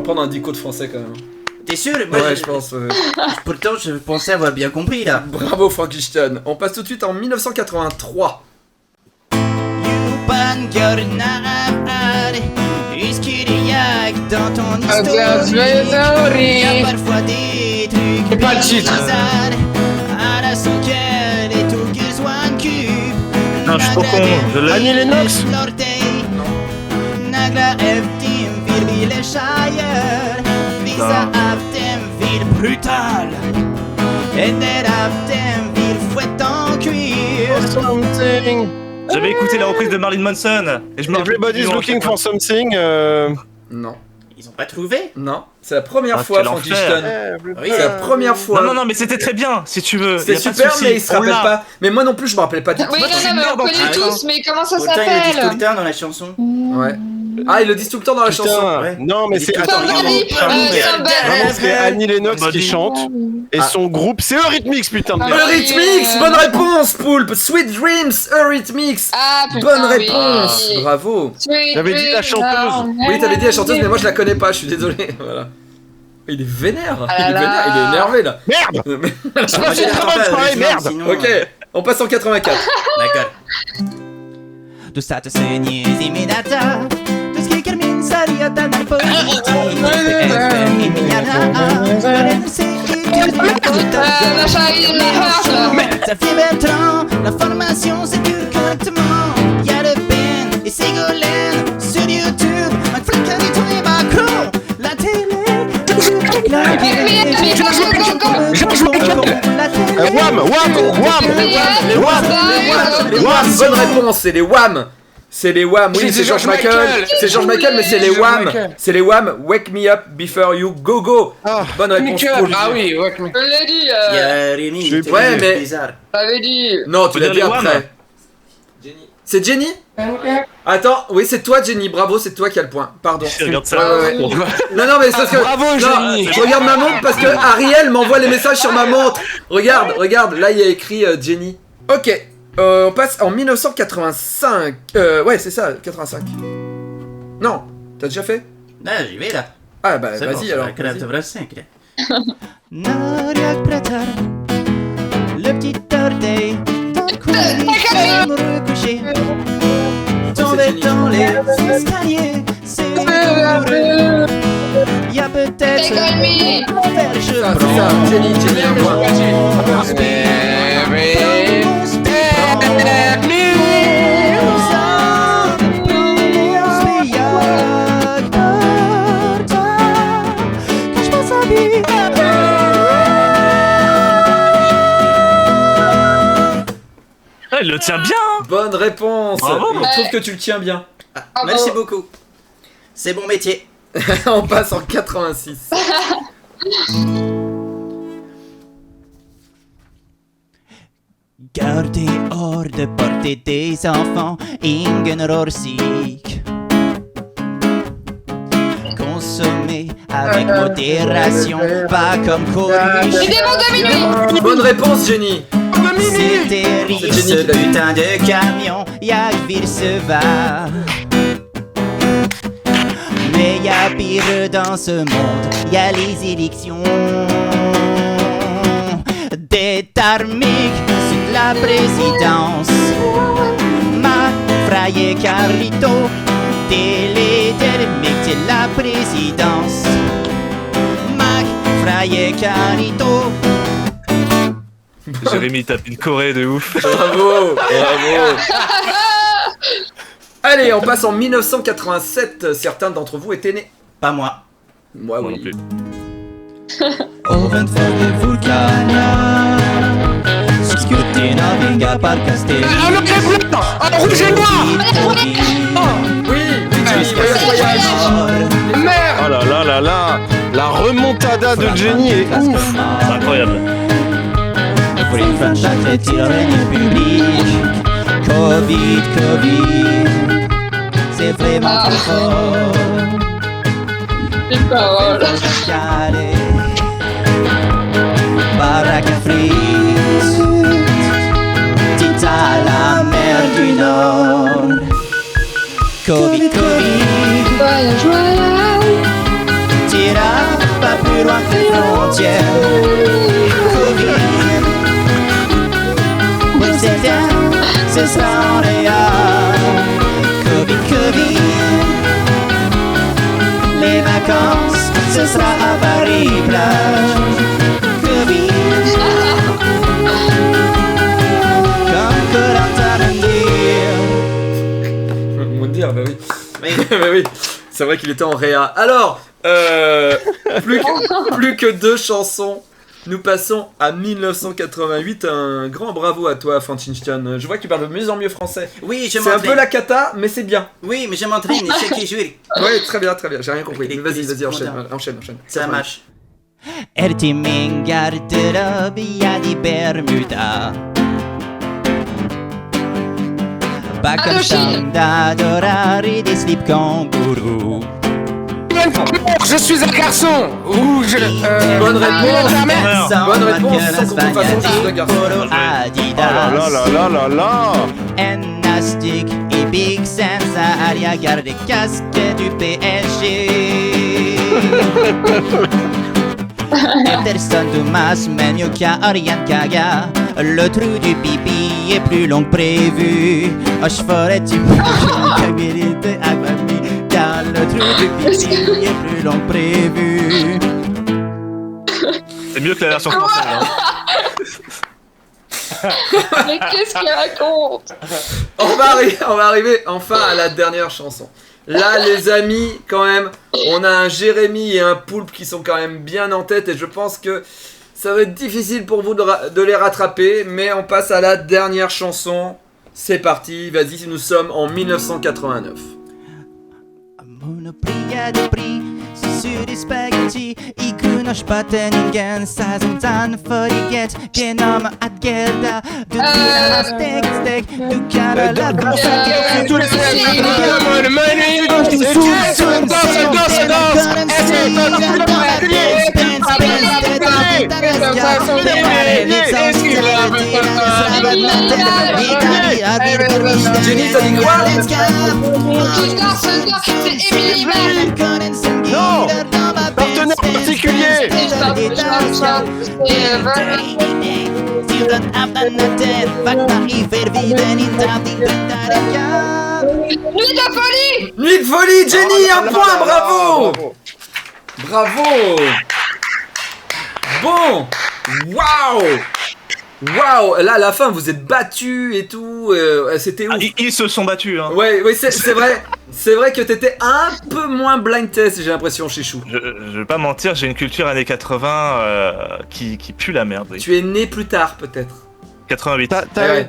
prendre un dico de français quand même. T'es sûr? Moi, Ouais, je pense. Pourtant, je pensais avoir bien compris là. Bravo Frankenstein. On passe tout de suite en 1983. Dans ton histoire, il y a parfois des trucs C'est pas le titre. bizarres. À la sonquelle et tout qu'ils soient cube. Non, je suis trop con, je l'ai. Annie Lennox. Nagla FTM vill Shire. Vissa av dem vill brutal. En del av dem vill fouette en cuir. Something. J'avais écouté la reprise de Marilyn Manson et je me rappelle Everybody's plus looking for something. Non. Ils ont pas trouvé? Non. C'est la première Ah, fois quel enfer. Frankenstein. Oui, C'est la première fois. Non, mais c'était très bien, si tu veux. C'est y a pas de super, souci. mais il se On rappelle l'a. pas. Mais moi non plus, je me rappelle pas du tout. Oui, non, c'est non, mais on merde, connaît attends. tous, mais comment ça Pourtant, ils le disent tout le s'appelle? temps dans la chanson. Ouais. Ah, ils le disent tout le temps dans la chanson. Putain. Ouais. Non, mais Il c'est. dit tout Attends, le temps, Somebody, Vraiment, c'est Annie Lennox Somebody. qui chante. Et son groupe, c'est Eurythmics, putain de Ah, merde. Eurythmics, bonne réponse, Poulpe. Sweet Dreams, Eurythmics. Ah, putain, Bonne réponse. oui. Bravo. Sweet J'avais dit la dreams chanteuse. are Oui, t'avais dit la chanteuse, made. mais moi je la connais pas, je suis désolé. Voilà. Il est vénère. Ah Il est là vénère, il est énervé là. Merde. Moi, C'est j'ai pas la une très bonne totale, soirée, sinon- merde. sinon, Ok, on passe en 84. D'accord. Du satte senies imediata. Du skriker min seriöta när politik. Machin, il la heurte là. Ça fait Bertrand, la formation c'est du correctement. Y'a le Ben et Ségolène sur YouTube. McFly, Carlito et Macron. La télé, Wham, bonne réponse, c'est les Wham. C'est les Wham, oui, c'est George Michael. C'est George Michael, mais c'est les George Wham. Michael. C'est les Wham, Wake Me Up Before You Go Go. Bonne réponse. Paul. Ah oui, ouais. Je l'ai dit, Il y a Rémi, Je- t'es Ouais, mais- bizarre. j'avais dit. Non, tu Faut l'as dire dit les Wham. après. C'est Jenny? Attends, oui, c'est toi, Jenny. Bravo, c'est toi qui as le point. Pardon. Regarde ça. Ouais. Non, non, mais c'est parce que. Bravo, non, Jenny. je regarde ma montre parce que Ariel m'envoie les messages sur ma montre. Regarde, là il y a écrit Jenny. Ok, on passe en 1985. Ouais, c'est ça, 85. Non, t'as déjà fait? Là, j'y vais là. Ah bah C'est bon, vas-y ça alors. va crève vas-y. de vrai 5 là. Nariak pratar, le petit orteil dans le coulis, me recoucher. Tomber Jenny. dans les escaliers, c'est douloureux. Y'a peut-être Take on me. vers je Ça, c'est ça, Jenny, un point. Ah, il le tient bien. Bonne réponse. Bravo. Je trouve que tu le tiens bien. Merci beaucoup. C'est bon métier. On passe en 86. Gardez hors de portée des enfants, ingen rår psyk. Consommez avec modération, pas comme Les Coluche. démons de minuit. Bonne réponse, Jenny. C'est terrible C'est Jenny ce qui l'a dit. putain de camion, y'a que Virceva. Mais y'a pire dans ce monde, y'a les élections. Des tarmiques sur la présidence. Ma fraye Carlito, télé tarmique de la présidence. Ma fraye Carlito. Jérémy tape une Corée de ouf. Bravo, bravo. Allez, on passe en 1987. Certains d'entre vous étaient nés. Pas moi. Moi, Moi non oui. plus. Oven för det vulkaner Skutten av inga parkaster Rouge et noir. Oui, Jenny, voyage. Merde. Oh là là là là. La remontada de Jenny est ouf. C'est incroyable. För en franchise till en publik Covid, c'est vraiment trop fort Les paroles. Kärlek Bara kan fritt Titta la mer du Nord Covid, Voyage, voyage. till tienne. Covid, oui c'est bien, ce sera en Réal. Covid, les vacances, ce sera à Paris plage. Covid, comme Koh-Lanta Mondir, bah oui. Bah oui, c'est vrai qu'il était en réa. Alors, plus que 2 chansons. Nous passons à 1988. Un grand bravo à toi, Frankenstein. Je vois que tu parles de mieux en mieux français. Oui, je C'est un m'entraîne. peu la cata, mais c'est bien. Oui, mais je m'entraîne, c'est qui joue. Oui, très bien, j'ai rien compris. Les Vas-y, coulisses, enchaîne. Ça marche. Ertiming garderobe di Bermuda. Indochine. D'adorare des slips kangourous. Je suis un garçon. Ou je. Bonne réponse. Bonne réponse, sans Spaghetti, contrefaçon, je suis un garçon. polo Oh là Adidas. là là là là. Elastic et Big Senza Aria garde les casques du PSG. Ederson, Thomas, Menyoka, Oriane Kaga. Le trou du pipi est plus long que prévu. Oh, je ferais tu peux vérité à mamie. Car le trou du pipi est plus long que prévu. C'est mieux que la version française. Hein. Mais qu'est-ce qu'il raconte? On va arriver enfin à la dernière chanson. Là, les amis, quand même, on a un Jérémy et un Poulpe qui sont quand même bien en tête et je pense que ça va être difficile pour vous de les rattraper, mais on passe à la dernière chanson. C'est parti, vas-y, nous sommes en 1989. Monopriya de prix, sur des spaghetti. I kunosh pateningen, sazontan foriget. Genom att gelda, du gillar steak. Du kallar la Jenny, t'as dit quoi? C'est Émilie Bell. Non. Partenaire particulier. Nuit de folie. Nuit de folie, Jenny, un point, bravo. Bravo. Bon, waouh, là à la fin vous êtes battus et tout, c'était ouf. Ils se sont battus. Hein. Ouais, c'est vrai. C'est vrai que t'étais un peu moins blind test, j'ai l'impression, Chichou. Je vais pas mentir, j'ai une culture années 80 qui pue la merde. Oui. Tu es né plus tard, peut-être. 88.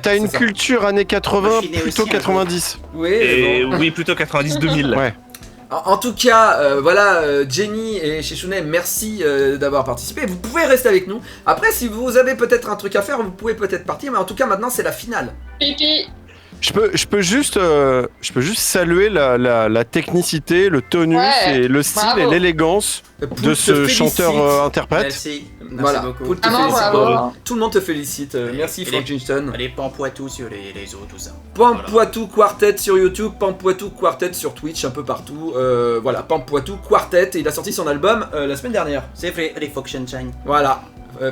T'as une culture années 80, plutôt 90. Oui, Et bon. oui, plutôt 90-2000. Ouais. En tout cas, voilà, Jenny et Chichounet, merci d'avoir participé. Vous pouvez rester avec nous. Après, si vous avez peut-être un truc à faire, vous pouvez peut-être partir. Mais en tout cas, maintenant, c'est la finale. Pipi. Je peux juste saluer la technicité, le tonus Ouais, et le style bravo. et l'élégance Poulpe de te ce félicite. chanteur-interprète. Merci. Voilà, Merci beaucoup. Poulpe te Vraiment, félicite. bravo. Tout le monde te félicite. Merci, Et les- Frankenstein. Les Pampoitou sur les réseaux, tout ça. Pampoitou Quartet sur YouTube, Pampoitou Quartet sur Twitch, un peu partout. Voilà, Pampoitou Quartet. Et il a sorti son album la semaine dernière. C'est vrai, les Foxenstein. Voilà.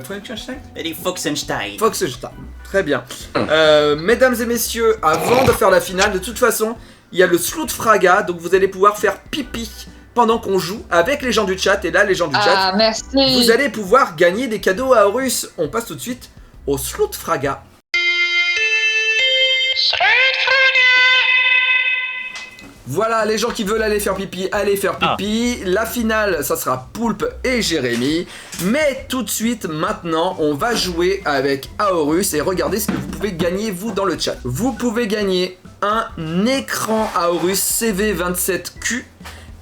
Frankenstein Les Foxenstein. Foxenstein. Très bien. Mesdames et messieurs, avant de faire la finale, de toute façon, il y a le Sloutfraga, donc vous allez pouvoir faire pipi pendant qu'on joue avec les gens du chat. Et là, les gens du chat, Ah, merci. vous allez pouvoir gagner des cadeaux à Horus. On passe tout de suite au Sloutfraga. Voilà, les gens qui veulent aller faire pipi, allez faire pipi. La finale, ça sera Poulpe et Jérémy. Mais tout de suite, maintenant, on va jouer avec Aorus et regardez ce que vous pouvez gagner, vous, dans le chat. Vous pouvez gagner un écran Aorus CV27Q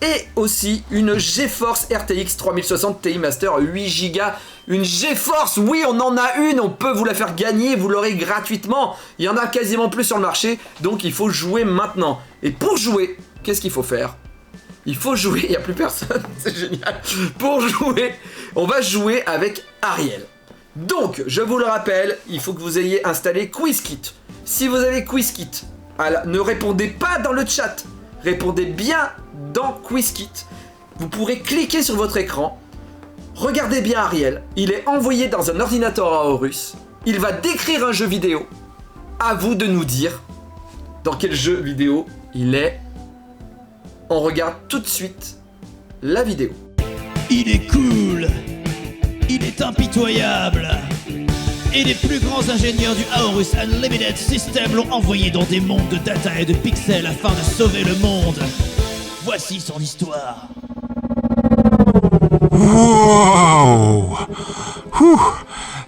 et aussi une GeForce RTX 3060 Ti Master 8Go. Une GeForce, oui, on en a une, on peut vous la faire gagner, vous l'aurez gratuitement. Il y en a quasiment plus sur le marché, donc il faut jouer maintenant. Et pour jouer, qu'est-ce qu'il faut faire? Il faut jouer, il n'y a plus personne, c'est génial. Pour jouer, on va jouer avec Ariel. Donc, je vous le rappelle, il faut que vous ayez installé QuizKit. Si vous avez QuizKit, ne répondez pas dans le chat, répondez bien dans QuizKit. Vous pourrez cliquer sur votre écran. Regardez bien Ariel, il est envoyé dans un ordinateur à Horus. Il va décrire un jeu vidéo. À vous de nous dire dans quel jeu vidéo il est. On regarde tout de suite la vidéo. Il est cool. Il est impitoyable. Et les plus grands ingénieurs du Aorus Unlimited System l'ont envoyé dans des mondes de data et de pixels afin de sauver le monde. Voici son histoire. Wow. Ouh.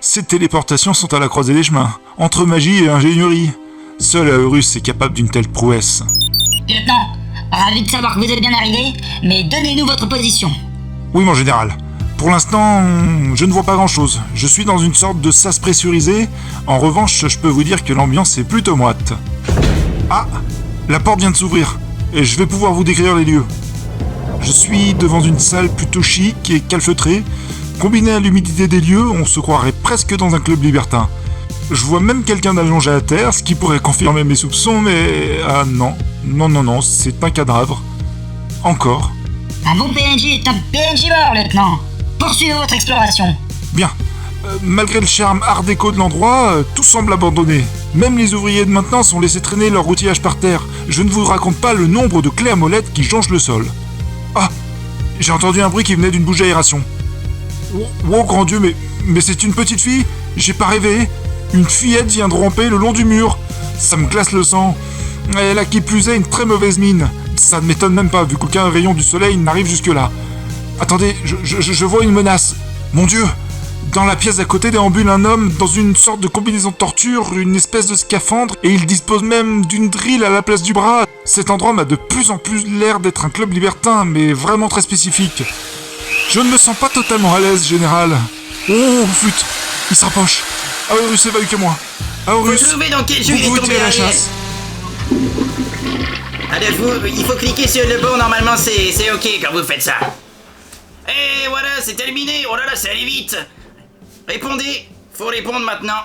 Ces téléportations sont à la croisée des chemins, entre magie et ingénierie. Seul Aorus est capable d'une telle prouesse. Lieutenant, ravi de savoir que vous êtes bien arrivé, mais donnez-nous votre position. Oui, mon général. Pour l'instant, je ne vois pas grand-chose. Je suis dans une sorte de sas pressurisé. En revanche, je peux vous dire que l'ambiance est plutôt moite. Ah, la porte vient de s'ouvrir, et je vais pouvoir vous décrire les lieux. Je suis devant une salle plutôt chic et calfeutrée. Combiné à l'humidité des lieux, on se croirait presque dans un club libertin. Je vois même quelqu'un allongé à terre, ce qui pourrait confirmer mes soupçons, mais... Ah non, c'est un cadavre. Encore. Un bon PNJ est un PNJ mort, lieutenant. Poursuivez votre exploration. Bien. Malgré le charme art déco de l'endroit, tout semble abandonné. Même les ouvriers de maintenance ont laissé traîner leur outillage par terre. Je ne vous raconte pas le nombre de clés à molette qui jonchent le sol. Ah, j'ai entendu un bruit qui venait d'une bouche d'aération. Oh grand Dieu, mais c'est une petite fille? J'ai pas rêvé. Une fillette vient de ramper le long du mur. Ça me glace le sang. Elle a qui plus est une très mauvaise mine. Ça ne m'étonne même pas, vu qu'aucun rayon du soleil n'arrive jusque-là. Attendez, je vois une menace. Mon Dieu! Dans la pièce d'à côté déambule un homme dans une sorte de combinaison de torture, une espèce de scaphandre, et il dispose même d'une drill à la place du bras. Cet endroit m'a de plus en plus l'air d'être un club libertin, mais vraiment très spécifique. Je ne me sens pas totalement à l'aise, général. Oh, flûte! Il se rapproche. Aorus évacue moi. Aorus, Vous trouvez dans quel jeu il est vous tombé tirez la Ariel chasse. Allez, il faut cliquer sur le bon, normalement c'est ok quand vous faites ça. Et voilà, c'est terminé. Oh là là, ça allait vite. Répondez, faut répondre maintenant.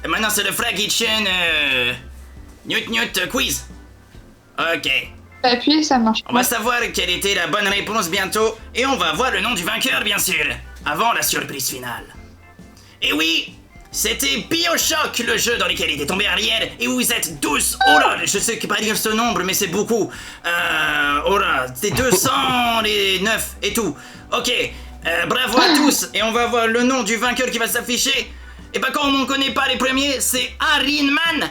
Et maintenant c'est le Frag Kitchen Newt quiz. Ok. Appuyez, ça marche. On va savoir quelle était la bonne réponse bientôt, et on va voir le nom du vainqueur bien sûr, avant la surprise finale. Et oui, c'était BioShock, le jeu dans lequel il est tombé Ariel, et vous êtes 12. Oh là, je sais pas dire ce nombre, mais c'est beaucoup. Oh là, c'est 209 et tout. Ok, bravo à tous, et on va voir le nom du vainqueur qui va s'afficher. Et bah comme on ne connaît pas les premiers, c'est Arinman.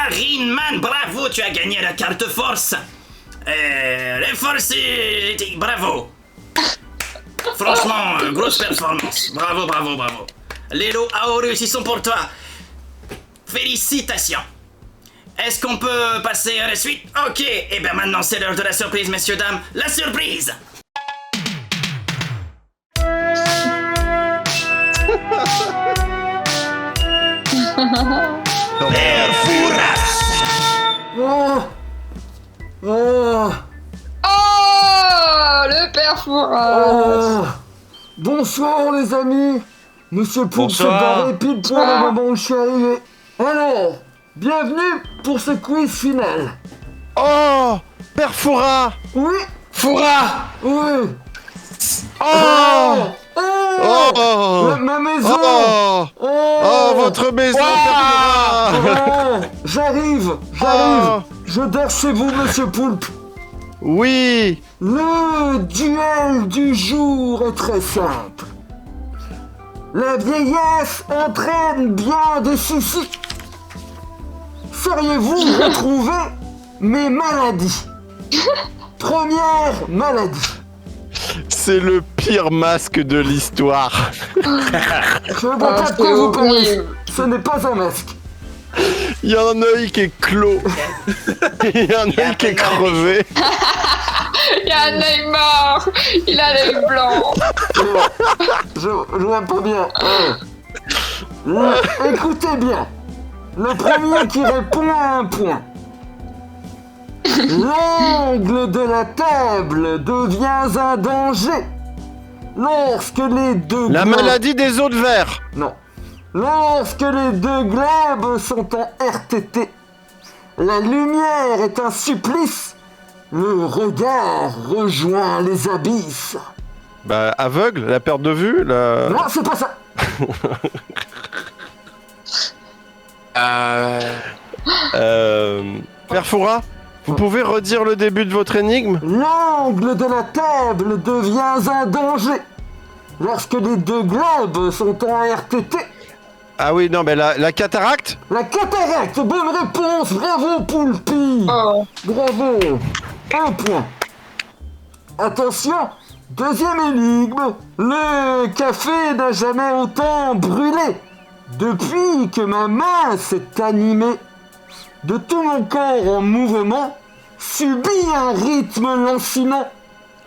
Arinman, bravo, tu as gagné la carte force. Les forces, bravo. Franchement, grosse performance. Bravo. Les lots Aorus, ils sont pour toi. Félicitations. Est-ce qu'on peut passer à la suite? Ok, et bien maintenant c'est l'heure de la surprise, messieurs, dames. La surprise. Père Fouras. Oh, le père Fouras. Oh. Bonsoir les amis. Monsieur Poulpe s'est barré pile pour le moment où je suis arrivé. Alors, bienvenue pour ce quiz final. Oh, Père Foura. Oui. Foura. Oui. Oh. Ma maison. Oh, votre maison, Père Foura. J'arrive. Oh. Je dors chez vous, Monsieur Poulpe. Oui. Le duel du jour est très simple. La vieillesse entraîne bien des soucis. Sauriez-vous retrouver mes maladies? Première maladie. C'est le pire masque de l'histoire. Je ne vois pas de quoi vous parlez. Ce n'est pas un masque. Il y a un œil qui est clos. Il y a un œil qui est crevé. Il y a un œil mort. Il a l'œil blanc. Je vois pas bien. Écoutez bien. Le premier qui répond a un point. L'angle de la table devient un danger lorsque les deux... La maladie des os de verre. Non. Lorsque les deux globes sont en RTT. La lumière est un supplice. Le regard rejoint les abysses. Bah, aveugle, la perte de vue, la... Non, c'est pas ça. Père Fouras, vous pouvez redire le début de votre énigme? L'angle de la table devient un danger lorsque les deux globes sont en RTT. Ah oui, non, mais la cataracte? La cataracte, bonne réponse, bravo Poulpi. Bravo, 1 point. Attention, deuxième énigme, le café n'a jamais autant brûlé. Depuis que ma main s'est animée, de tout mon corps en mouvement, subit un rythme lancinant.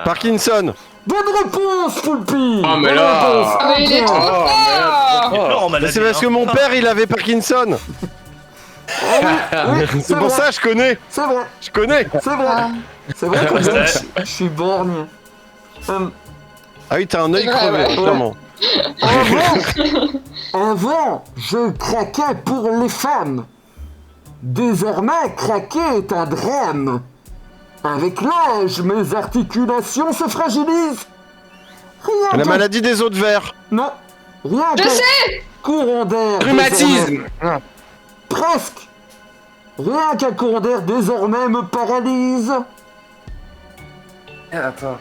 Parkinson. Bonne réponse, Poulpi. Oh, mais Bonne là. réponse, Ah, mais il est trop fort. Mais c'est parce que mon père, il avait Parkinson. Oui, C'est pour ça, je connais. C'est vrai. Je connais. C'est vrai. C'est vrai que je suis borgne. Ah oui, t'as un œil C'est vrai, crevé, ouais. clairement. Avant, je craquais pour les femmes. Désormais, craquer est un drame. Avec l'âge, mes articulations se fragilisent. Rien La qu'un- maladie des os de verre. Non, rien Je qu'un sais. courant d'air. Rhumatisme. désormais- Presque. Rien qu'un courant d'air désormais me paralyse. Attends.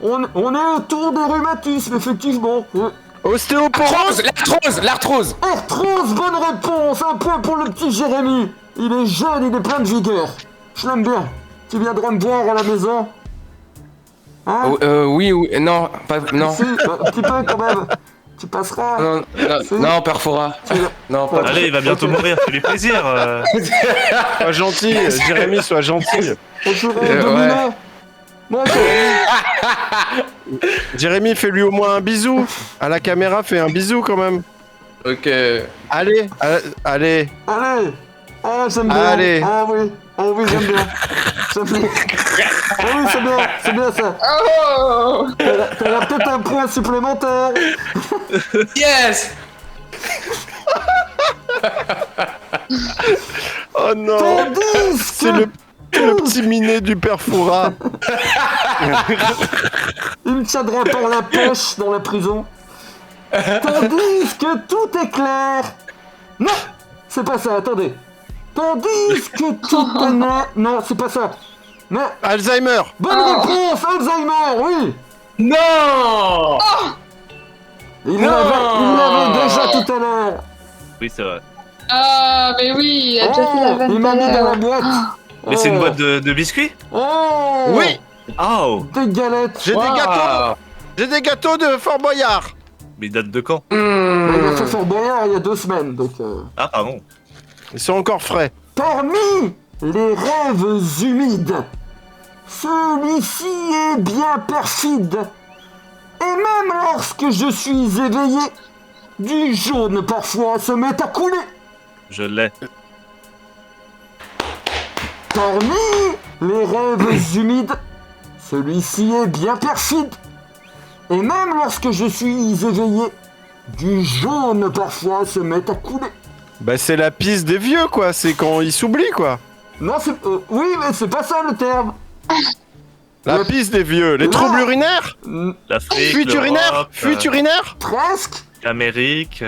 On est autour des rhumatismes, effectivement. Ostéoporose. L'arthrose. Arthrose, bonne réponse. 1 point pour le petit Jérémy. Il est jeune, il est plein de vigueur. Je l'aime bien. Tu viendras me voir à la maison? Hein? Oui, non, pas, non. Si, un petit peu quand même. Tu passeras. Non, Père Fouras. Non, pas. Allez, il va bientôt mourir, fais-lui plaisir. Sois gentil, Jérémy, sois gentil. Domino. Moi, Jérémy, fais-lui au moins un bisou. À la caméra, fais un bisou quand même. Ok. Allez, allez. Allez. Ah, j'aime bien. Allez. Ah oui, j'aime bien. J'aime bien. Ah oui, c'est bien ça. Oh. T'auras peut-être un point supplémentaire. Yes. Oh non. C'est le petit minet du Père Fouras. Il me tiendra par la poche dans la prison. Tandis que tout est clair. Non, c'est pas ça, attendez. Tandis que tout est net. Non, c'est pas ça. Mais... Alzheimer. Bonne réponse, Alzheimer, oui. Non. Il l'avait déjà tout à l'heure. Oui, c'est vrai. Ah, mais oui, il a déjà fait la vanne. Il m'a mis dans la boîte. Mais c'est une boîte de biscuits? Oh. Oui. Oh. Des galettes. J'ai des gâteaux. J'ai des gâteaux de Fort Boyard. Mais il date de quand? Il a fait Fort Boyard il y a 2 semaines, donc... Ah, pardon. Ils sont encore frais. Parmi les rêves humides, celui-ci est bien perfide. Et même lorsque je suis éveillé, du jaune parfois se met à couler. Je l'ai. Parmi les rêves humides, celui-ci est bien perfide. Et même lorsque je suis éveillé, du jaune parfois se met à couler. Bah c'est la piste des vieux quoi, c'est quand ils s'oublient quoi. Non, c'est... oui, mais c'est pas ça le terme. La piste des vieux, les troubles urinaires. L'Afrique, Fuite urinaire. l'Europe, Fuite urinaire. Presque. L'Amérique,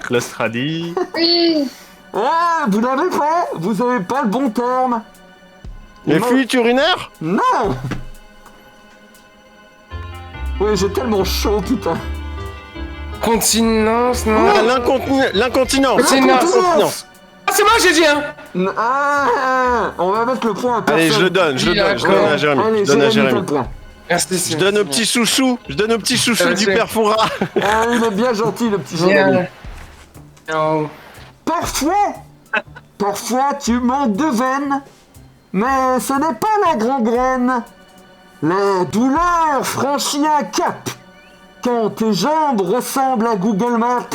l'Australie. Oui. Ah, vous l'avez pas. Vous avez pas le bon terme. Les fuites urinaires. Non. Oui, j'ai tellement chaud, putain. Continence, non. Ah, l'incontinence. L'incontinence. Ah, c'est moi, j'ai dit, hein. Ah, on va mettre le point à personne. Allez, je le donne à Jérémy. Allez, Je donne à Jérémy, Jérémy. le point. Merci. Je donne au petit chouchou. Je donne au petit chouchou du Père Fouras. Ah, il est bien gentil, le petit Jérémy. Oh. Parfois tu manques de veine, mais ce n'est pas la gangrène. La douleur franchit un cap quand tes jambes ressemblent à Google Maps.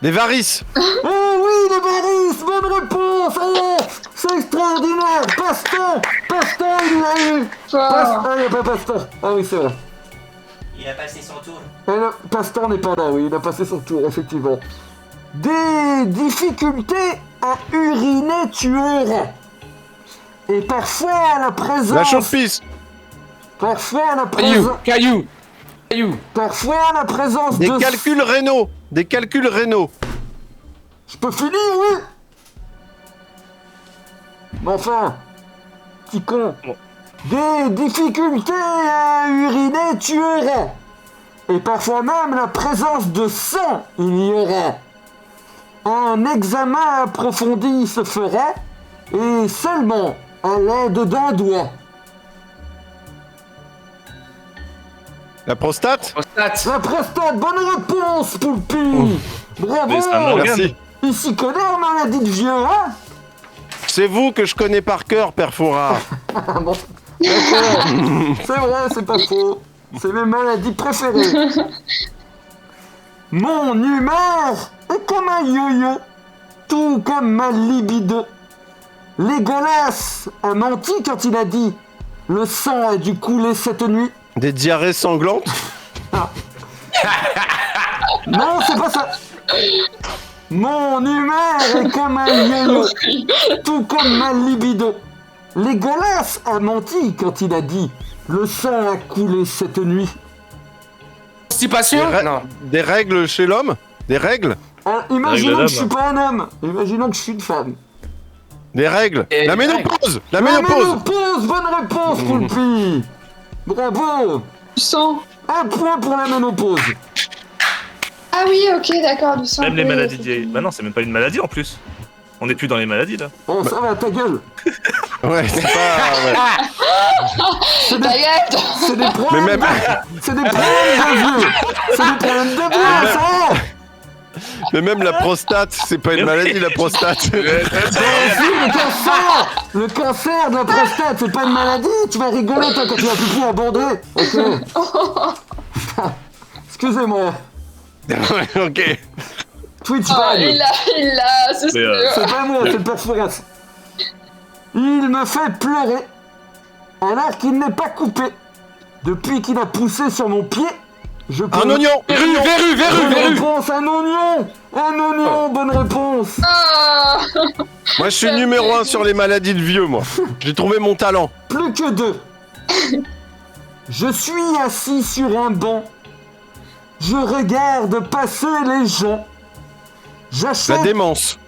Des varices. Oh oui, les varices, bonne réponse. Oh, c'est extraordinaire. Paston, il l'a eu. Ah, il n'y a pas Paston. Ah oui, c'est vrai. Il a passé son tour. Pastor n'est pas là, oui, il a passé son tour, effectivement. Des difficultés à uriner tu auras. Et parfois à la présence... La chaude-pisse. Parfois la Caillou. Parfois la présence Des de... calculs rénaux. Des calculs rénaux. Je peux finir, oui. Mais enfin, petit con. Bon. Des difficultés à uriner, tu auras. Et parfois même la présence de sang, il y aura. Un examen approfondi se fera, et seulement à l'aide d'un doigt. La prostate? La prostate, bonne réponse, Poulpi. Bravo. Mais c'est un organe. Merci. Il s'y connaît en maladie de vieux, hein? C'est vous que je connais par cœur, Père Fouras. Ah bon, d'accord. C'est vrai, c'est pas faux. C'est mes maladies préférées. Mon humeur est comme un yo-yo, tout comme ma libido. Légolas a menti quand il a dit « Le sang a dû couler cette nuit Des diarrhées sanglantes? ». Non, c'est pas ça. Mon humeur est comme un yo-yo, tout comme ma libido. Légolas a menti quand il a dit « Le sang a coulé cette nuit ». Constipation? Non. Des règles chez l'homme? Des règles? Imaginons que je suis pas un homme. Imaginons que je suis une femme. Des règles? Et La des ménopause! La La ménopause! ménopause, bonne réponse, Poulpi. Bravo. Du sang. Un point pour la ménopause. Ah oui, ok, d'accord, du sang. Même les oui, maladies effectivement. Bah non, c'est même pas une maladie en plus. On n'est plus dans les maladies là. Oh, ça va, ta gueule. Ouais, c'est pas... Ouais. C'est Ta gueule. C'est des problèmes. Mais même... C'est des problèmes de vieux. C'est des problèmes de vieux, ça. Mais même la prostate, c'est pas une maladie, la prostate. Si, le cancer. Le cancer de la prostate, c'est pas une maladie. Tu vas rigoler, toi, quand tu vas plus pouvoir bander. Ok. Excusez-moi. Ok. Twitch Oh, ban. il l'a, c'est sûr. C'est pas moi, c'est le père Fouras. Il me fait pleurer alors qu'il n'est pas coupé. Depuis qu'il a poussé sur mon pied, je peux... Un oignon! Bonne réponse, un oignon, bonne réponse. Ah. Moi, je suis numéro 1 sur les maladies de vieux, moi. J'ai trouvé mon talent. Plus que 2. Je suis assis sur un banc. Je regarde passer les gens. La J'achète... démence.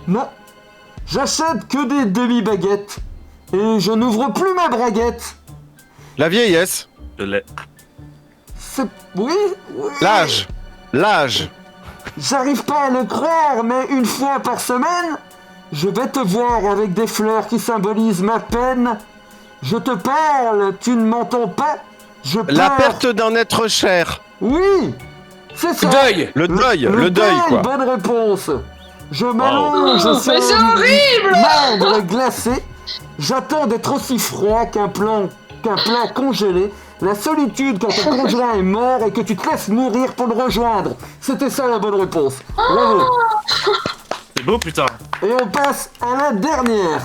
Non. J'achète que des demi-baguettes. Et je n'ouvre plus ma braguette. La vieillesse. Je l'ai. C'est... Oui. L'âge. L'âge. J'arrive pas à le croire, mais une fois par semaine, je vais te voir avec des fleurs qui symbolisent ma peine. Je te parle, tu ne m'entends pas. Je pleure. La perte d'un être cher. Oui, c'est ça. Le deuil, quoi. Bonne réponse. Je m'allonge Oh, sur mais c'est une horrible. marbre glacée. J'attends d'être aussi froid qu'un plat congelé. La solitude quand ton conjoint est mort et que tu te laisses mourir pour le rejoindre. C'était ça la bonne réponse. Bravo. C'est beau putain. Et on passe à la dernière.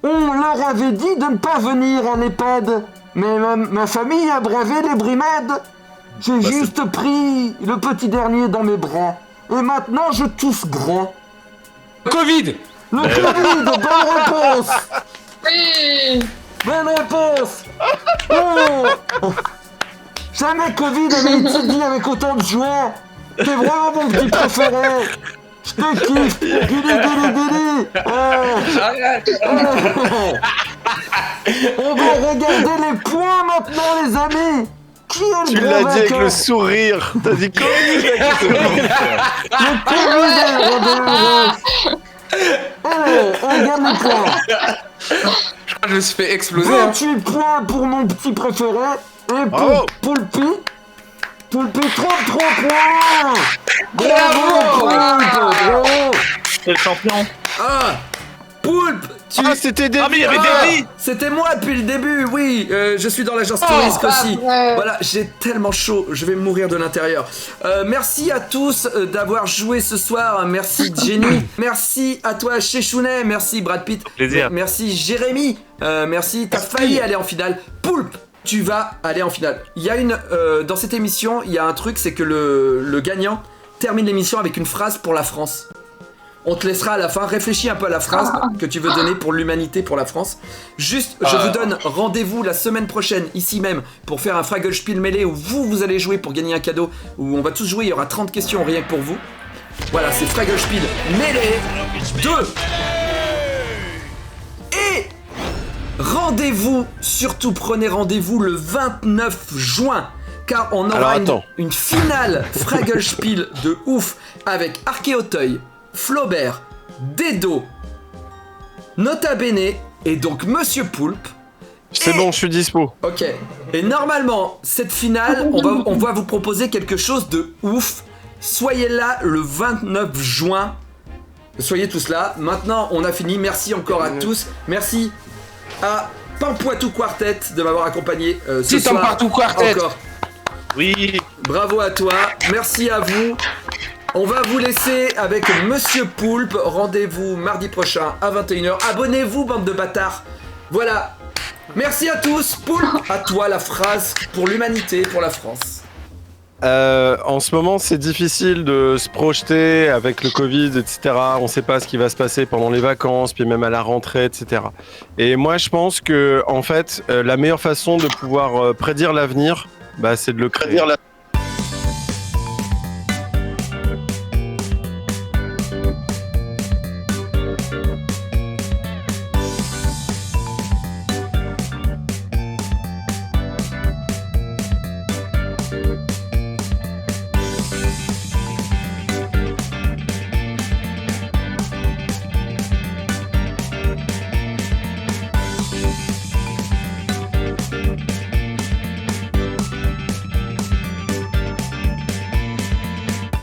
On leur avait dit de ne pas venir à l'EHPAD, mais ma famille a bravé les brimades. J'ai juste pris le petit dernier dans mes bras. Et maintenant je tousse gras. Covid. Le Covid, bonne réponse. Oui. Bonne réponse. Oh. Jamais Covid avait été dit avec autant de joie. T'es vraiment mon petit préféré. Je te kiffe. Guli. On va regarder les points maintenant, les amis. Qui est le Tu grand l'as dit avec vainqueur? le sourire. T'as dit Covid avec le sourire. Le Covid Allez, on regarde les points. Je crois que je me suis fait exploser. 28 points pour mon petit préféré. Et pour Poulpi, 33 points. Bravo, Poulpe. Bravo. C'est le champion. Ah, Poulpe, c'était des... Ah mais il y avait des C'était moi depuis le début, oui. Je suis dans l'agence touriste aussi. Voilà, j'ai tellement chaud, je vais mourir de l'intérieur. Merci à tous d'avoir joué ce soir. Merci Jenny. Merci à toi Chechounet. Merci Brad Pitt. Plaisir. Merci Jérémy. Merci. T'as failli aller en finale. Poulpe, tu vas aller en finale. Il y a dans cette émission, il y a un truc, c'est que le gagnant termine l'émission avec une phrase pour la France. On te laissera à la fin. Réfléchis un peu à la phrase que tu veux donner pour l'humanité, pour la France. Juste, je vous donne rendez-vous la semaine prochaine, ici même, pour faire un Fraggle-Spiel mêlé où vous allez jouer pour gagner un cadeau, où on va tous jouer, il y aura 30 questions rien que pour vous. Voilà, c'est Fraggle-Spiel mêlé 2. Et rendez-vous, surtout prenez rendez-vous le 29 juin. Car on aura une finale Fraggle-Spiel de ouf avec Archéauteuil, Flaubert, Dedo, Nota Bene et donc Monsieur Poulpe. C'est bon, je suis dispo. Ok. Et normalement, cette finale, on va vous proposer quelque chose de ouf. Soyez là le 29 juin. Soyez tous là. Maintenant, on a fini. Merci encore à tous. Merci à Pampoitou Quartet de m'avoir accompagné ce soir. Pampoitou Quartet. Encore. Oui. Bravo à toi. Merci à vous. On va vous laisser avec Monsieur Poulpe. Rendez-vous mardi prochain à 21h. Abonnez-vous, bande de bâtards. Voilà. Merci à tous. Poulpe, à toi la phrase pour l'humanité, pour la France. En ce moment, c'est difficile de se projeter avec le Covid, etc. On sait pas ce qui va se passer pendant les vacances, puis même à la rentrée, etc. Et moi, je pense que, en fait, la meilleure façon de pouvoir prédire l'avenir, c'est de le créer.